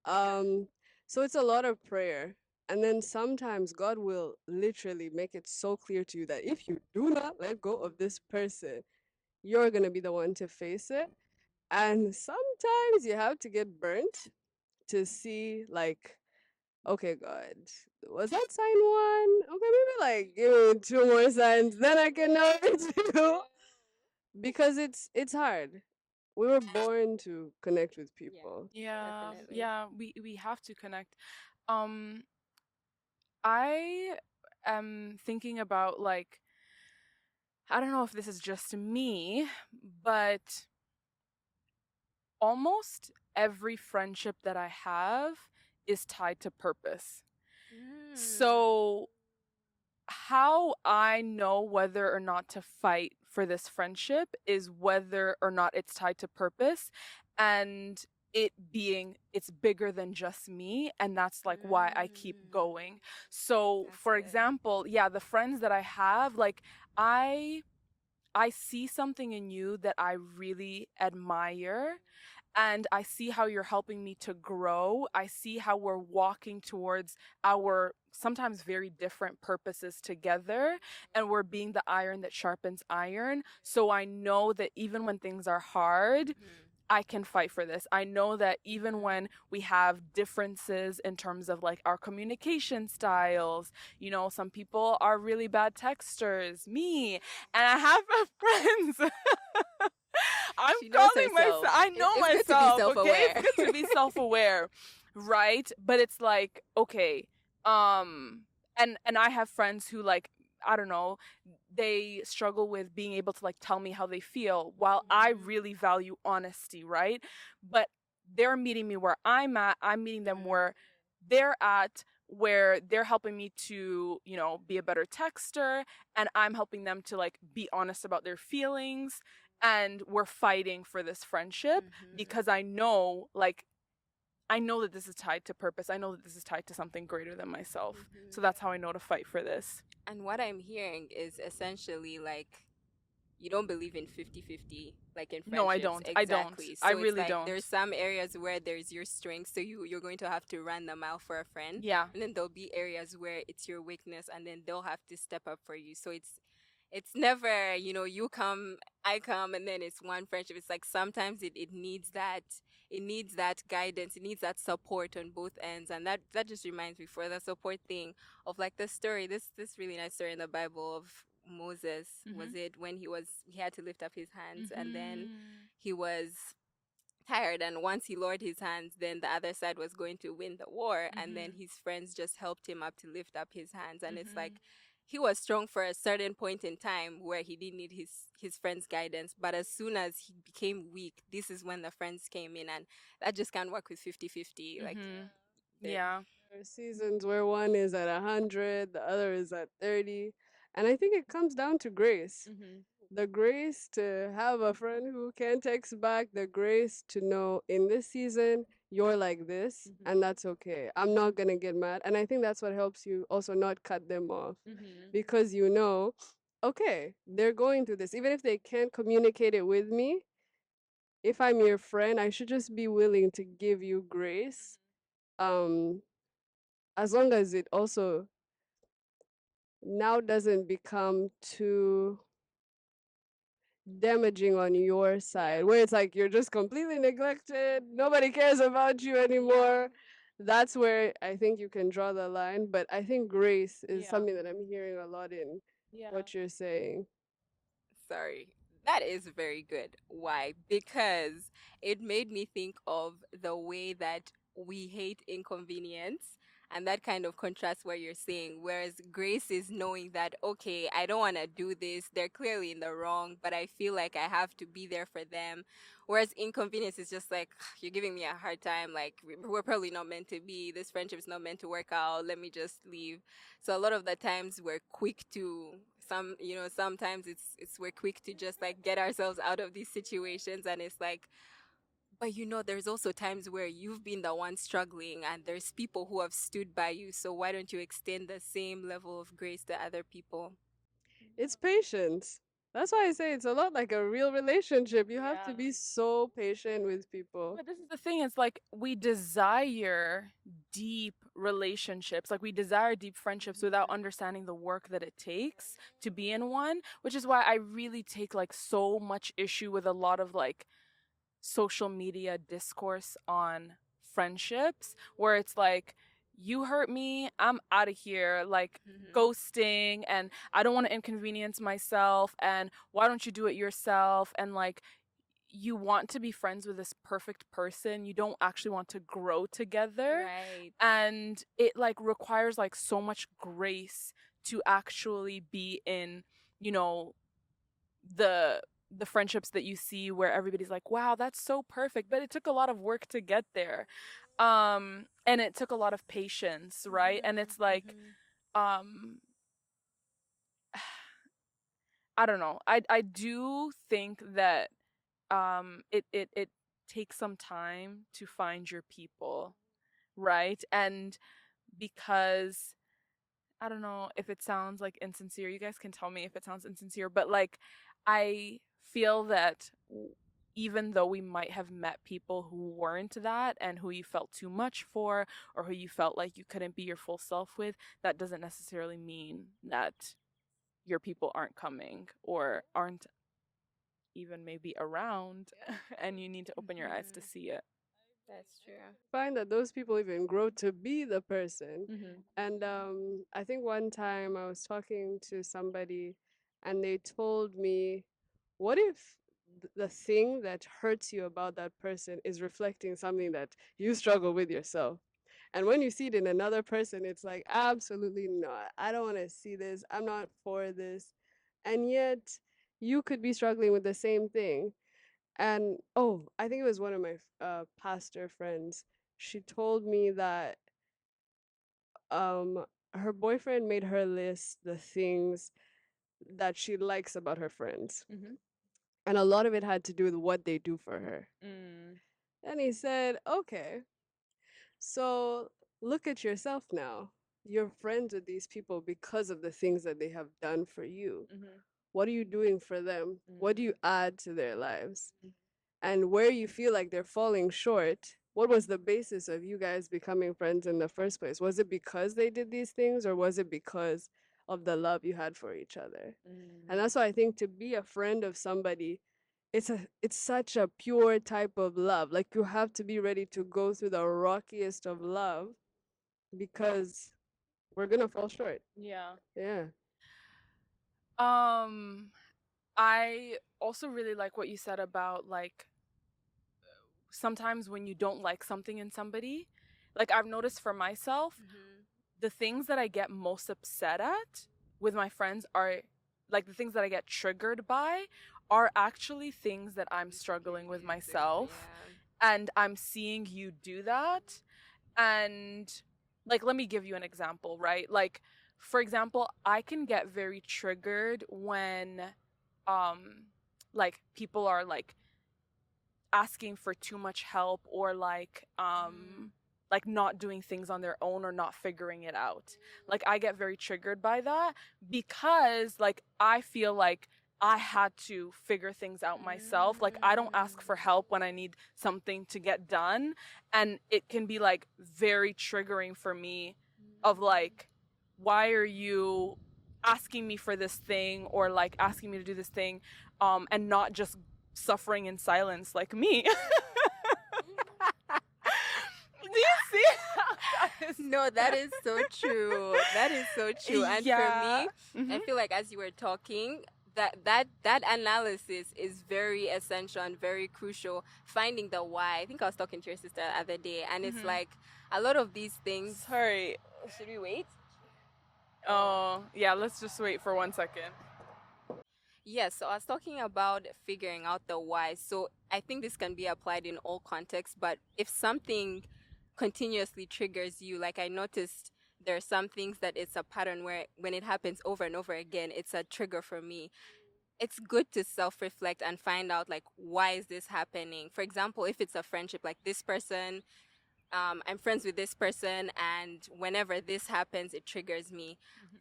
S3: Um, so it's a lot of prayer. And then sometimes God will literally make it so clear to you that if you do not let go of this person, you're going to be the one to face it. And sometimes you have to get burnt to see, like, okay, God, was that sign one? Okay, maybe like give me two more signs, then I can know it's you. Because it's hard. We were born to connect with
S2: Yeah,
S3: people.
S1: Yeah.
S2: definitely.
S1: Yeah, we have to connect. Um I am thinking about like I don't know if this is just me, but almost every friendship that I have is tied to purpose.
S2: Mm.
S1: So, how I know whether or not to fight for this friendship is whether or not it's tied to purpose and it's bigger than just me, and that's like why I keep going. So,
S2: That's
S1: for
S2: good.
S1: example, yeah, the friends that I have, like I I see something in you that I really admire, and I see how you're helping me to grow. I see how we're walking towards our sometimes very different purposes together, and we're being the iron that sharpens iron. So I know that even when things are hard,
S2: Mhm.
S1: I can fight for this. I know that even
S2: Mhm.
S1: when we have differences in terms of like our communication styles, some people are really bad texters, me, and I have friends. I'm
S2: She knows
S1: calling myself,
S2: herself.
S1: I know
S2: It's good to be
S1: myself, okay? It's
S2: self-aware.
S1: good to be self-aware, right? But it's like, okay, and I have friends who like, I don't know, they struggle with being able to like tell me how they feel while I really value honesty, right? But they're meeting me where I'm at, I'm meeting them where they're at, where they're helping me to, be a better texter, and I'm helping them to like be honest about their feelings, and we're fighting for this friendship
S2: Mhm.
S1: because I know that this is tied to purpose. I know that this is tied to something greater than myself. So
S2: Mhm.
S1: that's how I know to fight for this.
S2: And what I'm hearing is essentially like you don't believe in 50-50 like in
S1: No, I
S2: friendships.
S1: don't. I don't.
S2: Exactly.
S1: I
S2: So it's
S1: really
S2: like
S1: don't.
S2: there's some areas where there's your strength, so you're going to have to run them out for a friend.
S1: Yeah.
S2: And then there'll be areas where it's your weakness, and then they'll have to step up for you. So it's never, you come, I come, and then it's one friendship. It's like sometimes it needs that guidance, it needs that support on both ends. And that just reminds me for the support thing of like the story, this really nice story in the Bible of Moses. Was
S1: Mhm.
S2: it when he had to lift up his hands, and then
S1: Mhm.
S2: he was tired, and once he lowered his hands, then the other side was going to win the war, and then
S1: Mhm.
S2: his friends just helped him up to lift up his hands. And it's like
S1: Mhm.
S2: he was strong for a certain point in time where he didn't need his friends guidance, but as soon as he became weak, this is when the friends came in, and that just can't work with 50-50. Like
S1: Mhm.
S2: the
S1: Yeah.
S3: There are seasons where one is at 100, the other is at 30. And I think it comes down to grace.
S1: Mhm.
S3: The grace to have a friend who can text back, the grace to know in this season, you're like this, and
S1: Mhm.
S3: that's okay. I'm not going to get mad. And I think that's what helps you also not cut them off
S1: Mhm.
S3: because okay, they're going through this. Even if they can't communicate it with me, if I'm your friend, I should just be willing to give you grace. Um, as long as it also now doesn't become too damaging on your side, where it's like you're just completely neglected, nobody cares about you anymore. That's where I think you can draw the line. But I think grace is
S1: Yeah.
S3: something that I'm hearing a lot in
S1: Yeah.
S3: what you're saying.
S2: sorry. That is very good. Why? Because it made me think of the way that we hate inconvenience. And that kind of contrasts what you're saying. Whereas grace is knowing that, okay, I don't want to do this. They're clearly in the wrong, but I feel like I have to be there for them. Whereas inconvenience is just like, you're giving me a hard time. Like, we're probably not meant to be. This friendship is not meant to work out. Let me just leave. So a lot of the times we're quick to sometimes it's we're quick to just like get ourselves out of these situations, and it's like, but there's also times where you've been the one struggling and there's people who have stood by you. So why don't you extend the same level of grace to other people?
S3: It's patience. That's why I say it's a lot like a real relationship. You have to
S1: Yeah.
S3: be so patient with people.
S1: But this is the thing, it's like we desire deep relationships, like we desire deep friendships without understanding the work that it takes to be in one, which is why I really take like so much issue with a lot of like social media discourse on friendships, where it's like, you hurt me, I'm out of here, like ghosting, and I don't want to inconvenience myself, and why don't you do it yourself? And like, you want to be friends with this perfect person, you don't actually want to grow together.
S2: Right.
S1: And it like requires like so much grace to actually be in, you know, the friendships that you see where everybody's like, wow, that's so perfect, but it took a lot of work to get there. And it took a lot of patience, right? And it's like, I don't know, I do think that it takes some time to find your people, right? And because I don't know if it sounds like insincere, you guys can tell me if it sounds insincere, but like, I feel that even though we might have met people who weren't that and who you felt too much for, or who you felt like you couldn't be your full self with, that doesn't necessarily mean that your people aren't coming or aren't even maybe around and you need to open your eyes to see it.
S2: That's true.
S3: Find that those people even grow to be the person.
S1: Mm-hmm.
S3: And I think one time I was talking to somebody and they told me, what if the thing that hurts you about that person is reflecting something that you struggle with yourself? And when you see it in another person, it's like, absolutely not. I don't want to see this. I'm not for this. And yet, you could be struggling with the same thing. And oh, I think it was one of my pastor friends. She told me that her boyfriend made her list the things that she likes about her friends.
S1: Mm-hmm.
S3: And a lot of it had to do with what they do for her.
S1: Mm.
S3: And he said, okay, so look at yourself now. You're friends with these people because of the things that they have done for you.
S1: Mm-hmm.
S3: What are you doing for them? What do you add to their lives?
S1: Mhm.
S3: And where you feel like they're falling short, what was the basis of you guys becoming friends in the first place? Was it because they did these things, or was it because of the love you had for each other? And that's why I think to be a friend of somebody, it's such a pure type of love. Like, you have to be ready to go through the rockiest of love, because we're gonna fall short.
S1: Yeah.
S3: Yeah.
S1: I also really like what you said about like, sometimes when you don't like something in somebody, like I've noticed for myself, the things that I get most upset at with my friends are like the things that I get triggered by are actually things that I'm struggling with myself. And I'm seeing you do that. And like, let me give you an example, right? Like, for example, I can get very triggered when like people are like asking for too much help, or like not doing things on their own or not figuring it out. Like, I get very triggered by that because like I feel like I had to figure things out myself. Like, I don't ask for help when I need something to get done, and it can be like very triggering for me of like, why are you asking me for this thing, or like asking me to do this thing, and not just suffering in silence like me. Do you see how that is?
S2: No, that is so true. That is so true. And
S1: Yeah.
S2: for me, I feel like as you were talking, that analysis is very essential and very crucial. Finding the why. I think I was talking to your sister the other day, and it's like a lot of these things.
S1: Sorry.
S2: Should we wait?
S1: Oh, yeah, let's just wait for 1 second.
S2: Yes, so I was talking about figuring out the why. So I think this can be applied in all contexts, but if something continuously triggers you, like I noticed there are some things that it's a pattern where when it happens over and over again, it's a trigger for me. It's good to self-reflect and find out like why is this happening. For example, if it's a friendship, like this person, I'm friends with this person, and whenever this happens, it triggers me.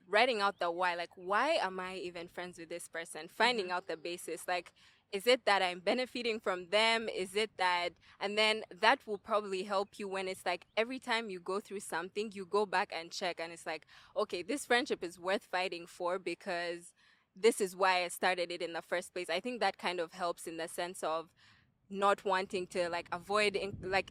S2: Writing out the why, like, why am I even friends with this person? Finding out the basis, like, is it that I'm benefiting from them? Is it that, and then that will probably help you when it's like every time you go through something, you go back and check, and it's like, okay, this friendship is worth fighting for because this is why I started it in the first place. I think that kind of helps in the sense of not wanting to like avoid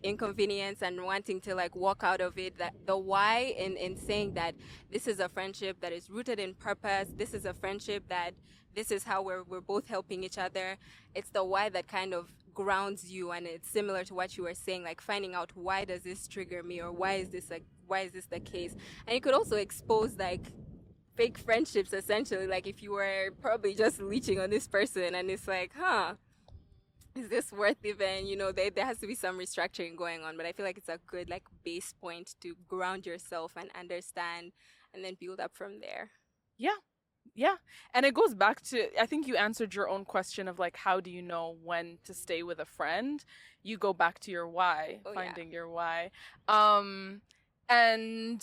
S2: inconvenience and wanting to like walk out of it. That the why in saying that this is a friendship that is rooted in purpose, this is a friendship that this is how we're both helping each other. It's the why that kind of grounds you, and it's similar to what you were saying, like finding out why does this trigger me, or why is this the case. And you could also expose like fake friendships, essentially, like if you were probably just leeching on this person and it's like, is this worth even, there has to be some restructuring going on. But I feel like it's a good like base point to ground yourself and understand, and then build up from there.
S1: Yeah. And it goes back to, I think you answered your own question of like, how do you know when to stay with a friend? You go back to your why, finding your why. And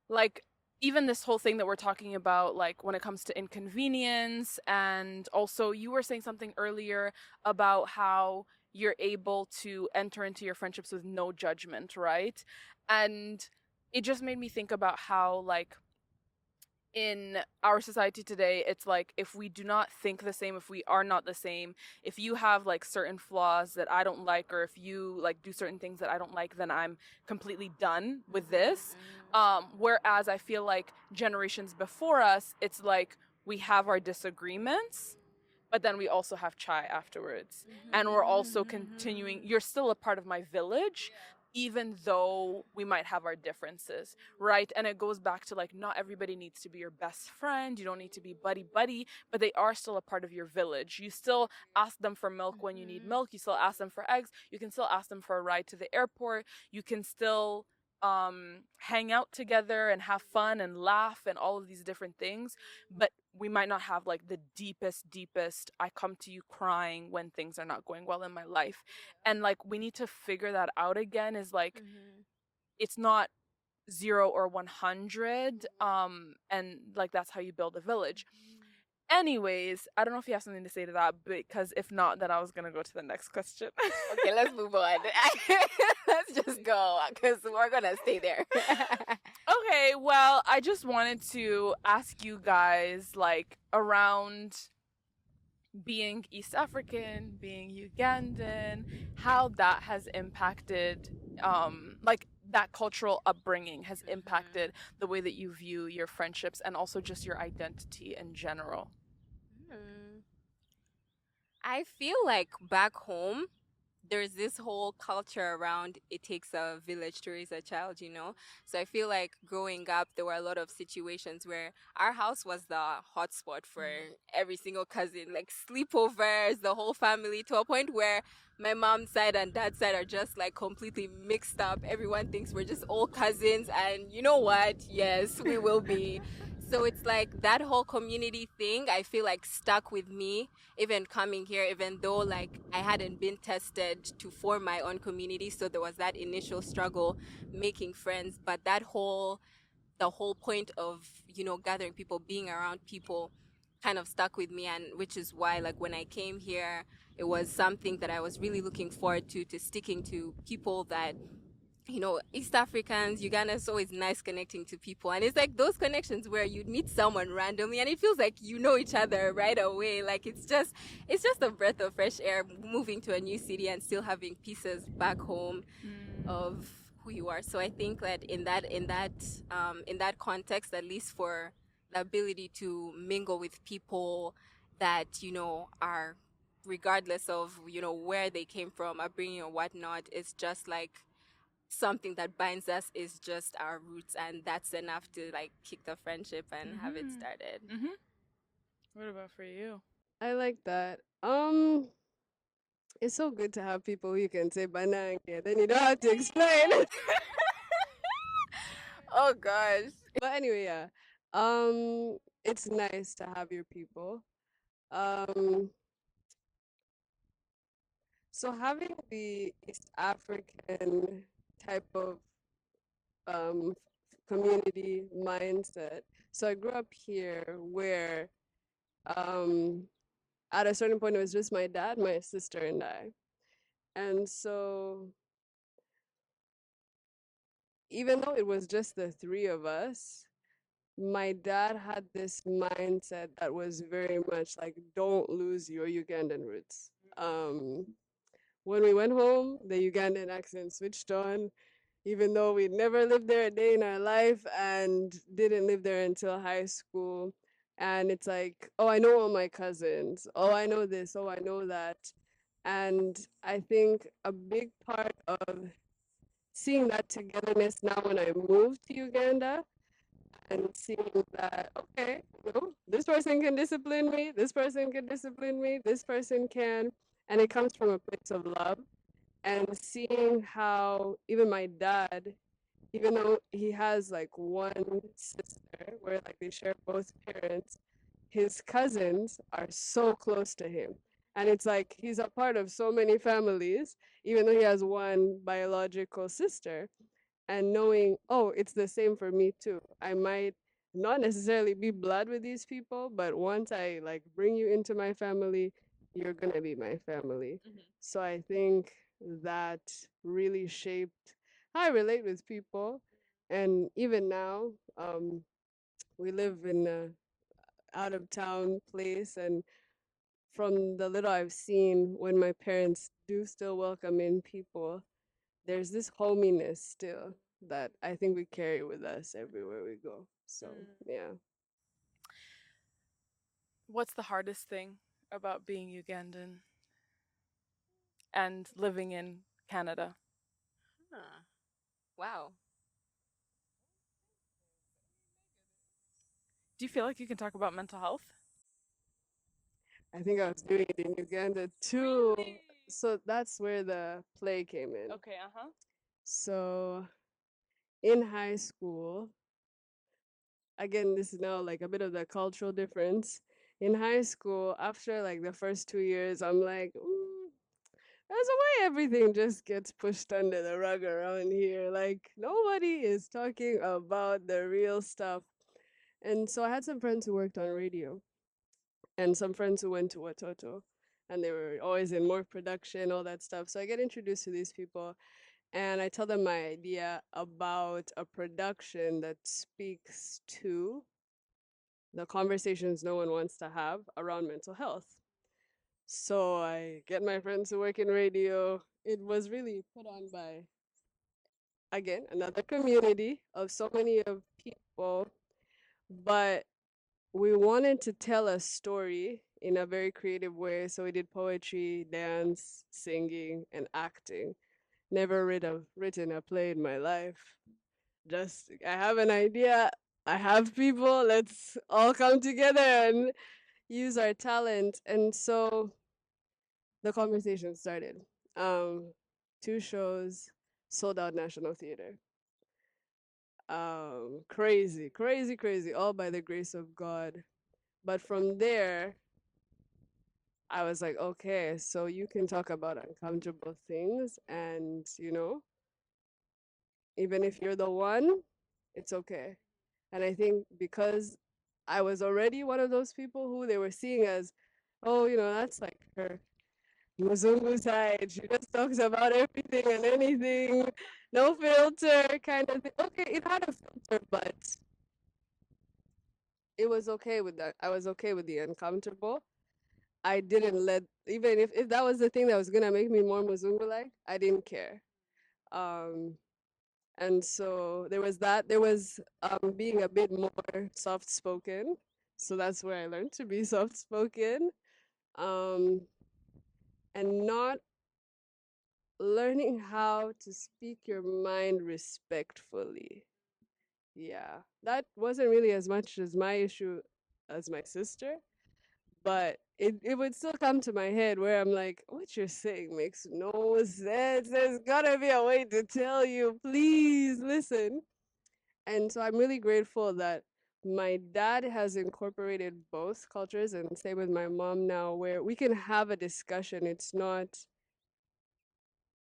S1: like, even this whole thing that we're talking about, like when it comes to inconvenience, and also you were saying something earlier about how you're able to enter into your friendships with no judgment, right? And it just made me think about how like in our society today, it's like if we do not think the same, if we are not the same, if you have like certain flaws that I don't like, or if you like do certain things that I don't like, then I'm completely done with this. Whereas I feel like generations before us, it's like we have our disagreements, but then we also have chai afterwards. And we're also continuing, you're still a part of my village, even though we might have our differences, right? And it goes back to like, not everybody needs to be your best friend. You don't need to be buddy, but they are still a part of your village. You still ask them for milk when you need milk. You still ask them for eggs. You can still ask them for a ride to the airport. You can still hang out together and have fun and laugh and all of these different things. But we might not have like the deepest, I come to you crying when things are not going well in my life. And like, we need to figure that out again, is like, it's not 0 or 100. And like, that's how you build a village. Anyways, I don't know if you have something to say to that, because if not, then I was going to go to the next question.
S2: Okay, let's move on. Let's just go, because we're going to stay there.
S1: Okay, well, I just wanted to ask you guys, like, around being East African, being Ugandan, how that has impacted, like, that cultural upbringing has impacted the way that you view your friendships and also just your identity in general.
S2: I feel like back home, there's this whole culture around it takes a village to raise a child, So I feel like growing up, there were a lot of situations where our house was the hotspot for every single cousin, like sleepovers, the whole family, to a point where my mom's side and dad's side are just like completely mixed up. Everyone thinks we're just all cousins, and you know what? Yes, we will be. So it's like that whole community thing, I feel like stuck with me, even coming here, even though like I hadn't been tested to form my own community. So there was that initial struggle making friends, but the whole point of, gathering people, being around people kind of stuck with me. And which is why like when I came here, it was something that I was really looking forward to sticking to people that, East Africans, Uganda, it's always nice connecting to people. And it's like those connections where you meet someone randomly and it feels like you know each other right away. Like it's just a breath of fresh air moving to a new city and still having pieces back home of who you are. So I think that in that context, at least for the ability to mingle with people that, are, regardless of, where they came from, upbringing or whatnot, it's just like something that binds us is just our roots, and that's enough to like kick the friendship and have it started.
S1: What about for you?
S3: I like that. It's so good to have people who you can say banana, then you don't have to explain.
S2: Oh gosh.
S3: But anyway, yeah. It's nice to have your people. Um, so having the East African type of um community mindset. So I grew up here where um at a certain point it was just my dad, my sister, and I. And so even though it was just the three of us, my dad had this mindset that was very much like, don't lose your Ugandan roots. When we went home, the Ugandan accent switched on, even though we'd never lived there a day in our life and didn't live there until high school. And it's like, oh, I know all my cousins. Oh, I know this. Oh, I know that. And I think a big part of seeing that togetherness now when I moved to Uganda and seeing that, okay, this person can discipline me, this person can discipline me, this person can. And it comes from a place of love. And seeing how even my dad, even though he has like one sister where like they share both parents, his cousins are so close to him. And it's like he's a part of so many families, even though he has one biological sister. And knowing, oh, it's the same for me too. I might not necessarily be blood with these people, but once I like bring you into my family, you're gonna be my family. So I think that really shaped how I relate with people. And even now, we live in a out of town place, and from the little I've seen, when my parents do still welcome in people, there's this hominess still that I think we carry with us everywhere we go. So, yeah.
S1: What's the hardest thing about being Ugandan and living in Canada?
S2: Huh. Wow.
S1: Do you feel like you can talk about mental health?
S3: I think I was doing it in Uganda too. So that's where the play came in.
S1: Okay, uh-huh.
S3: So in high school, again, this is now like a bit of the cultural difference. In high school, after like the first 2 years, I'm like, there's a way everything just gets pushed under the rug around here. Like, nobody is talking about the real stuff. And so I had some friends who worked on radio and some friends who went to Watoto, and they were always in more production, all that stuff. So I get introduced to these people and I tell them my idea about a production that speaks to the conversations no one wants to have around mental health. So I get my friends who work in radio. It was really put on by, again, another community of so many of people, but we wanted to tell a story in a very creative way. So we did poetry, dance, singing, and acting. Never written a play in my life. Just, I have an idea. I have people. Let's all come together and use our talent. And so the conversation started. Two shows, sold out National Theater. Crazy, crazy, crazy, all by the grace of God. But from there, I was like, okay, so you can talk about uncomfortable things, and even if you're the one, it's okay. And I think because I was already one of those people who they were seeing as, oh, that's like her Muzungu side. She just talks about everything and anything, no filter kind of thing. Okay, it had a filter, but it was okay with that. I was okay with the uncomfortable. I didn't let, even if that was the thing that was gonna make me more Muzungu like, I didn't care. Um, and so there was that. There was being a bit more soft spoken. So that's where I learned to be soft spoken. Um, and not learning how to speak your mind respectfully. Yeah, that wasn't really as much as my issue as my sister, but it would still come to my head where I'm like, what you're saying makes no sense. There's gotta be a way to tell you, please listen. And so I'm really grateful that my dad has incorporated both cultures, and same with my mom now, where we can have a discussion. It's not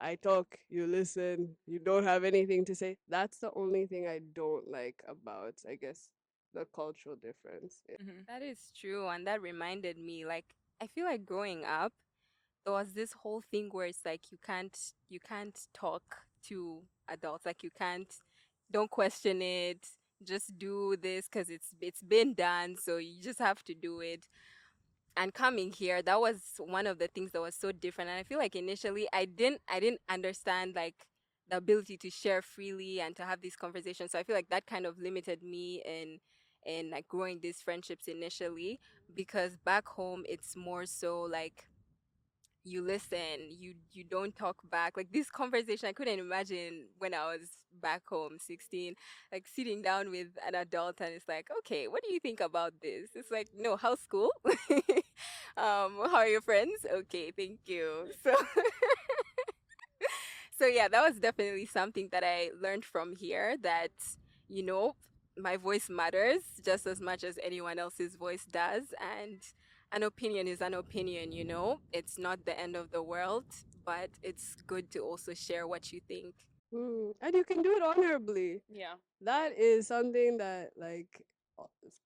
S3: I talk, you listen, you don't have anything to say. That's the only thing I don't like about, I guess, the cultural difference. Yeah.
S1: Mhm.
S2: That is true. And that reminded me, like, I feel like growing up, there was this whole thing where it's like you can't talk to adults. Like you can't don't question it. Just do this because it's been done. So you just have to do it. And coming here, that was one of the things that was so different. And I feel like initially I didn't understand like the ability to share freely and to have these conversations. So I feel like that kind of limited me in like growing these friendships initially, because back home it's more so like you listen, you don't talk back. Like this conversation I couldn't imagine when I was back home 16, like sitting down with an adult and it's like, okay, what do you think about this? It's like, no, how's school? How are your friends? Okay, thank you. So yeah, that was definitely something that I learned from here, that you know my voice matters just as much as anyone else's voice does, and an opinion is an opinion. It's not the end of the world, but it's good to also share what you think.
S3: And you can do it honorably.
S1: Yeah.
S3: That is something that, like,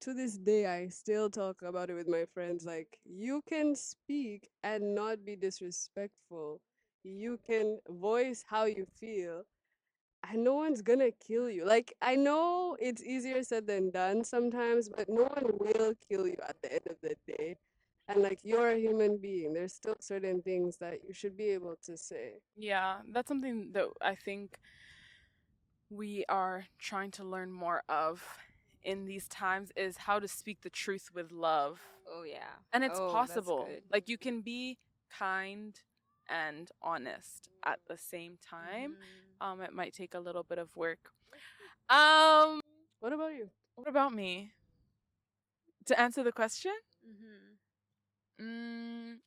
S3: to this day, I still talk about it with my friends. Like, you can speak and not be disrespectful. You can voice how you feel, and no one's gonna kill you. Like, I know it's easier said than done sometimes, but no one will kill you at the end of the day. And like, you're a human being. There's still certain things that you should be able to say.
S1: Yeah, that's something that I think we are trying to learn more of in these times, is how to speak the truth with love.
S2: Oh yeah.
S1: And it's
S2: Oh, that's
S1: possible.
S2: good.
S1: Like you can be kind and honest at the same time. It might take a little bit of work. Um,
S3: What about you?
S1: what about me? To answer the question?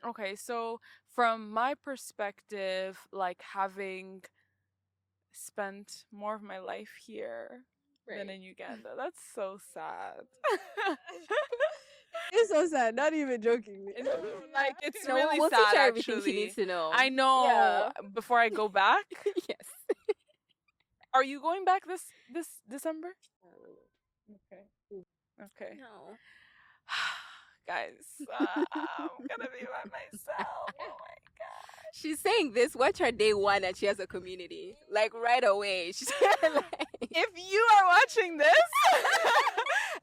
S1: Okay, so from my perspective, like having spent more of my life here than
S2: Right.
S1: in Uganda, that's so sad.
S3: It's so sad. Not even jokingly.
S1: Like it's
S2: No,
S1: really
S2: we'll teach
S1: sad
S2: her everything she
S1: actually.
S2: needs to know.
S1: I know.
S2: Yeah.
S1: Before I go back,
S2: Yes.
S1: are you going back this December? Okay. Okay.
S2: No.
S1: Guys, I'm gonna be by myself. Oh my god.
S2: She's saying this. Watch her day one, and she has a community. Like right away. She's like,
S1: If you are watching this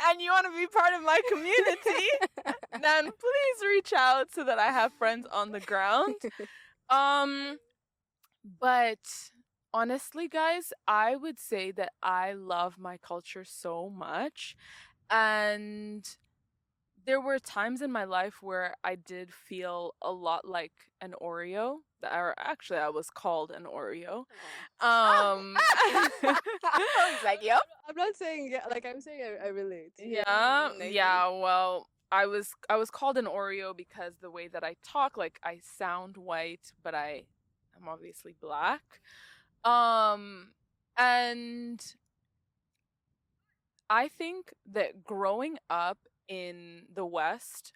S1: and you want to be part of my community, then please reach out so that I have friends on the ground. But honestly, guys, I would say that I love my culture so much. And there were times in my life where I did feel a lot like an Oreo. Or actually, I was called an Oreo.
S2: I was like, yep.
S3: I'm not saying yeah, like I'm saying I relate.
S1: Yeah,
S2: I see.
S1: yeah. Well, I was called an Oreo because the way that I talk, like I sound white, but I'm obviously black. And I think that growing up in the West,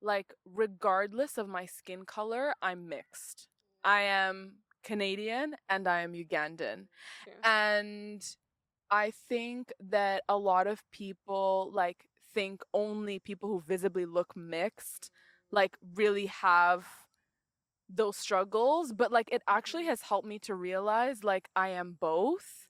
S1: like regardless of my skin color, I'm mixed. I am Canadian and I am Ugandan.
S2: Sure.
S1: And I think that a lot of people like think only people who visibly look mixed like really have those struggles, but like it actually has helped me to realize like I am both.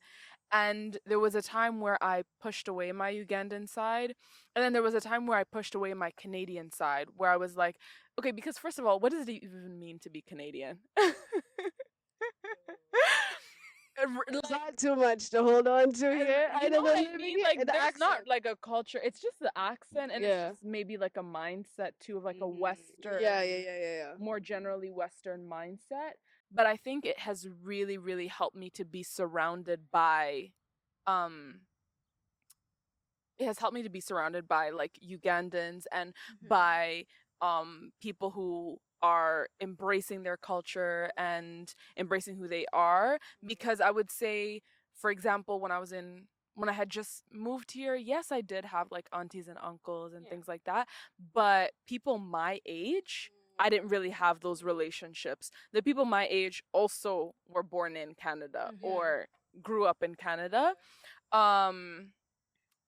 S1: And there was a time where I pushed away my Ugandan side, and then there was a time where I pushed away my Canadian side, where I was like, okay, because first of all, what does it even mean to be Canadian?
S3: It's not too much to hold on to here.
S1: You know what I
S3: living
S1: mean?
S3: here.
S1: Like,
S3: The
S1: there's not
S3: accent.
S1: like a culture. It's just the accent, and it's
S3: Yeah.
S1: just maybe like a mindset too of like a Western,
S3: Yeah.
S1: more generally Western mindset. But I think it has really, really helped me to be surrounded by, um, it has helped me to be surrounded by like Ugandans and by people who are embracing their culture and embracing who they are, because I would say, for example, when I had just moved here, yes, I did have like aunties and uncles and things like that, but people my age, I didn't really have those relationships. The people my age also were born in Canada or grew up in Canada. Um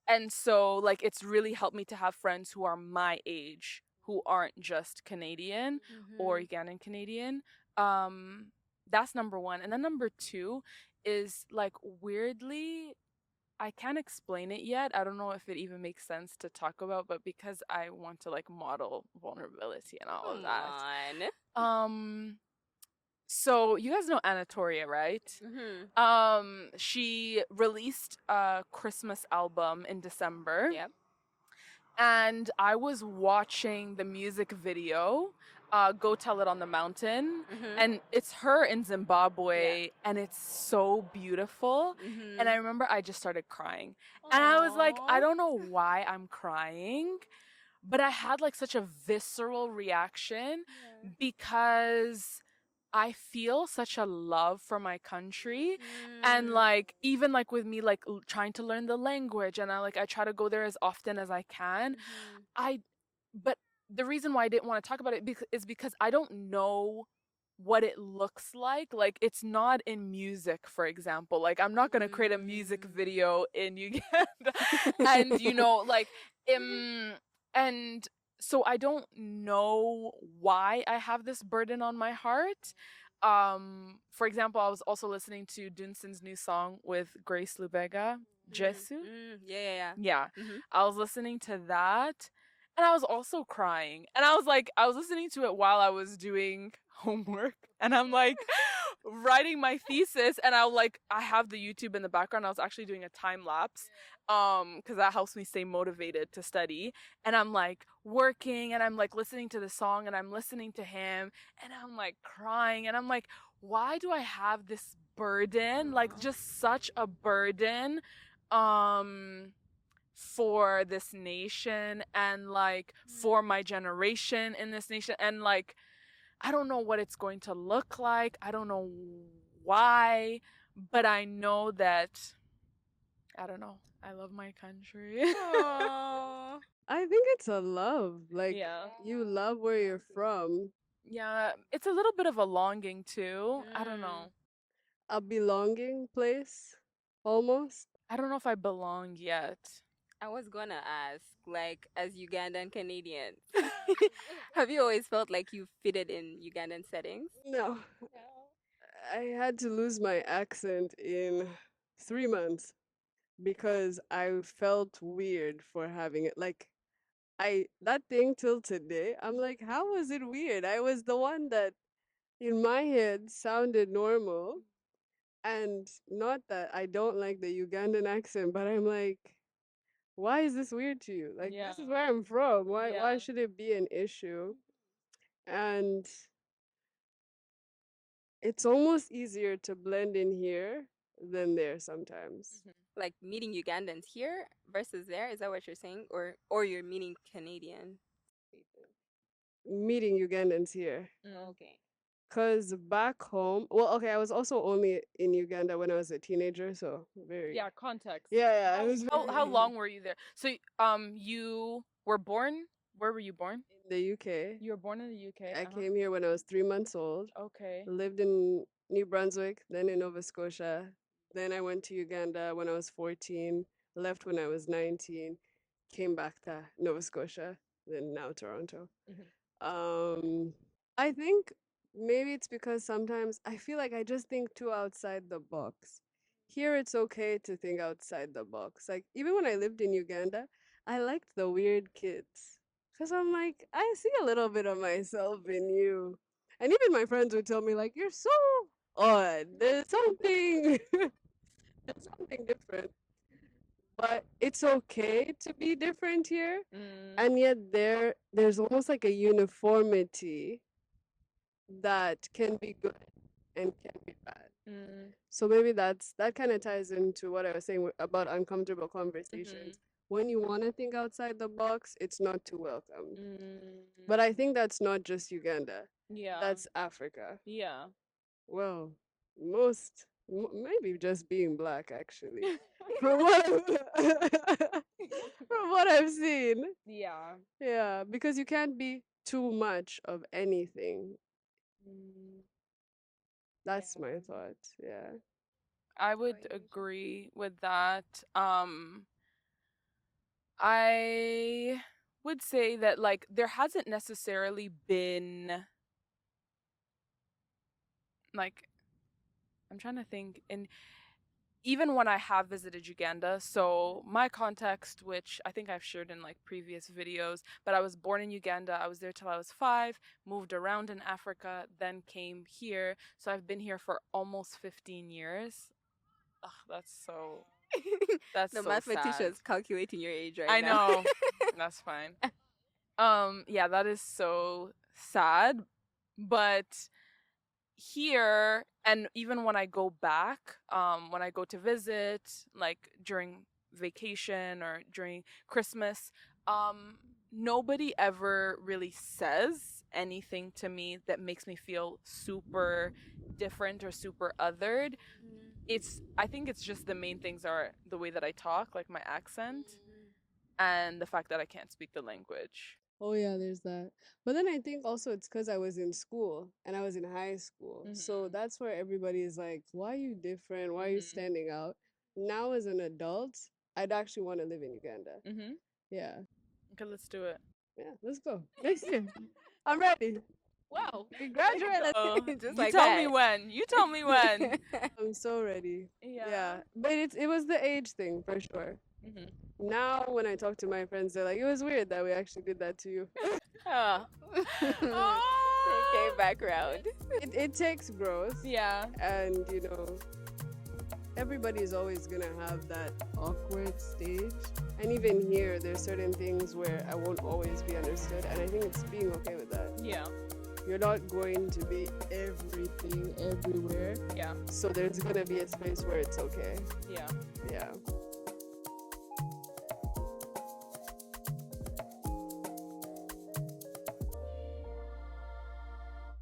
S1: and so like it's really helped me to have friends who are my age, who aren't just Canadian or Ugandan Canadian. Um that's number one. And then number two is like, weirdly, I can't explain it yet. I don't know if it even makes sense to talk about, but because I want to like model vulnerability and all of that. So you guys know Anatoria, right? She released a Christmas album in December.
S2: Yep.
S1: And I was watching the music video, Go Tell It on the Mountain. And it's her in Zimbabwe, and it's so beautiful. And I remember I just started crying. And I was like, I don't know why I'm crying, but I had like such a visceral reaction because I feel such a love for my country. And like, even like with me like trying to learn the language, and I try to go there as often as I can. But the reason why I didn't want to talk about it is because I don't know what it looks like. Like, it's not in music, for example. Like, I'm not going to create a music video in Uganda. And like and so I don't know why I have this burden on my heart. For example, I was also listening to Dunson's new song with Grace Lubega, Jesu. Yeah. I was listening to that, and I was also crying. And I was listening to it while I was doing homework, and I'm like writing my thesis, and I have the YouTube in the background. I was actually doing a time lapse because that helps me stay motivated to study. And I'm like working, and I'm like listening to the song, and I'm listening to him, and I'm like crying, and I'm like, why do I have this burden? Like, just such a burden for this nation, and like for my generation in this nation. And like, I don't know what it's going to look like. I don't know why, but I know that, I don't know, I love my country.
S3: I think it's a love. Like, you love where you're from.
S1: Yeah, it's a little bit of a longing too. I don't know.
S3: A belonging place, almost.
S1: I don't know if I belong yet.
S2: I was gonna ask, like, as Ugandan Canadian, have you always felt like you fitted in Ugandan settings?
S3: No. I had to lose my accent in 3 months because I felt weird for having it. Like, that thing till today, I'm like, how was it weird? I was the one that in my head sounded normal. And not that I don't like the Ugandan accent, but I'm like, why is this weird to you? Like, this is where I'm from. Why should it be an issue? And it's almost easier to blend in here than there sometimes.
S2: Like meeting Ugandans here versus there, is that what you're saying? Or you're meeting Canadian?
S3: Meeting Ugandans here.
S2: Okay.
S3: Because back home, well, okay, I was also only in Uganda when I was a teenager, so very.
S1: Yeah, context.
S3: Yeah, I was
S1: How long were you there? So you were born, where were you born?
S3: in the UK.
S1: You were born in the UK.
S3: I came here when I was 3 months old.
S1: Okay.
S3: Lived in New Brunswick, then in Nova Scotia. Then I went to Uganda when I was 14, left when I was 19, came back to Nova Scotia, then now Toronto. I think maybe it's because sometimes I feel like I just think too outside the box. Here it's okay to think outside the box. Like, even when I lived in Uganda, I liked the weird kids. Because I'm like, I see a little bit of myself in you. And even my friends would tell me, like, you're so odd. There's something it's okay to be different here,
S4: Mm.
S3: and yet there's almost like a uniformity that can be good and can be bad.
S4: Mm.
S3: So maybe that kind of ties into what I was saying about uncomfortable conversations. When you want to think outside the box, it's not too welcome.
S4: Mm.
S3: But I think that's not just Uganda.
S4: Yeah.
S3: That's Africa.
S4: Yeah.
S3: Well, maybe just being black actually. From what from what I've seen.
S4: Yeah.
S3: Yeah, because you can't be too much of anything.
S4: Mm.
S3: That's
S4: Yeah.
S3: my thought. Yeah.
S1: I would
S3: Right, Nisha?
S1: agree with that. I would say that like there hasn't necessarily been like I'm trying to think in even when I have visited Uganda, so my context, which I think I've shared in like previous videos, but I was born in Uganda. I was there till I was 5, moved around in Africa, then came here. So I've been here for almost 15 years. Ugh, that's
S2: The
S1: so sad.
S2: mathematician's calculating your age right
S1: I
S2: now.
S1: know. That's fine. Yeah, that is so sad. But here and even when I go back, when I go to visit, like during vacation or during Christmas, nobody ever really says anything to me that makes me feel super different or super othered. I think it's just the main things are the way that I talk, like my accent, and the fact that I can't speak the language.
S3: Oh yeah, there's that. But then I think also it's because I was in school and I was in high school. So that's where everybody is like, why are you different? Why are you standing out? Now as an adult, I'd actually want to live in Uganda.
S4: Mm-hmm.
S3: Yeah.
S1: Okay, let's do it.
S3: Yeah, let's go. Next year. I'm ready.
S4: Wow.
S3: We graduate.
S1: Oh,
S2: Just
S1: you
S2: like
S1: tell
S2: that.
S1: me when. You tell me when.
S3: I'm so ready.
S1: Yeah.
S3: Yeah. But it was the age thing for sure.
S4: Mm-hmm.
S3: Now when I talk to my friends, they're like, it was weird that we actually did that to you.
S2: Oh. They came back around.
S3: It takes growth.
S1: Yeah.
S3: And everybody is always gonna have that awkward stage. And even here, there's certain things where I won't always be understood, and I think it's being okay with that.
S4: Yeah.
S3: You're not going to be everything everywhere.
S4: Yeah.
S3: So there's gonna be a space where it's okay.
S4: Yeah.
S3: Yeah.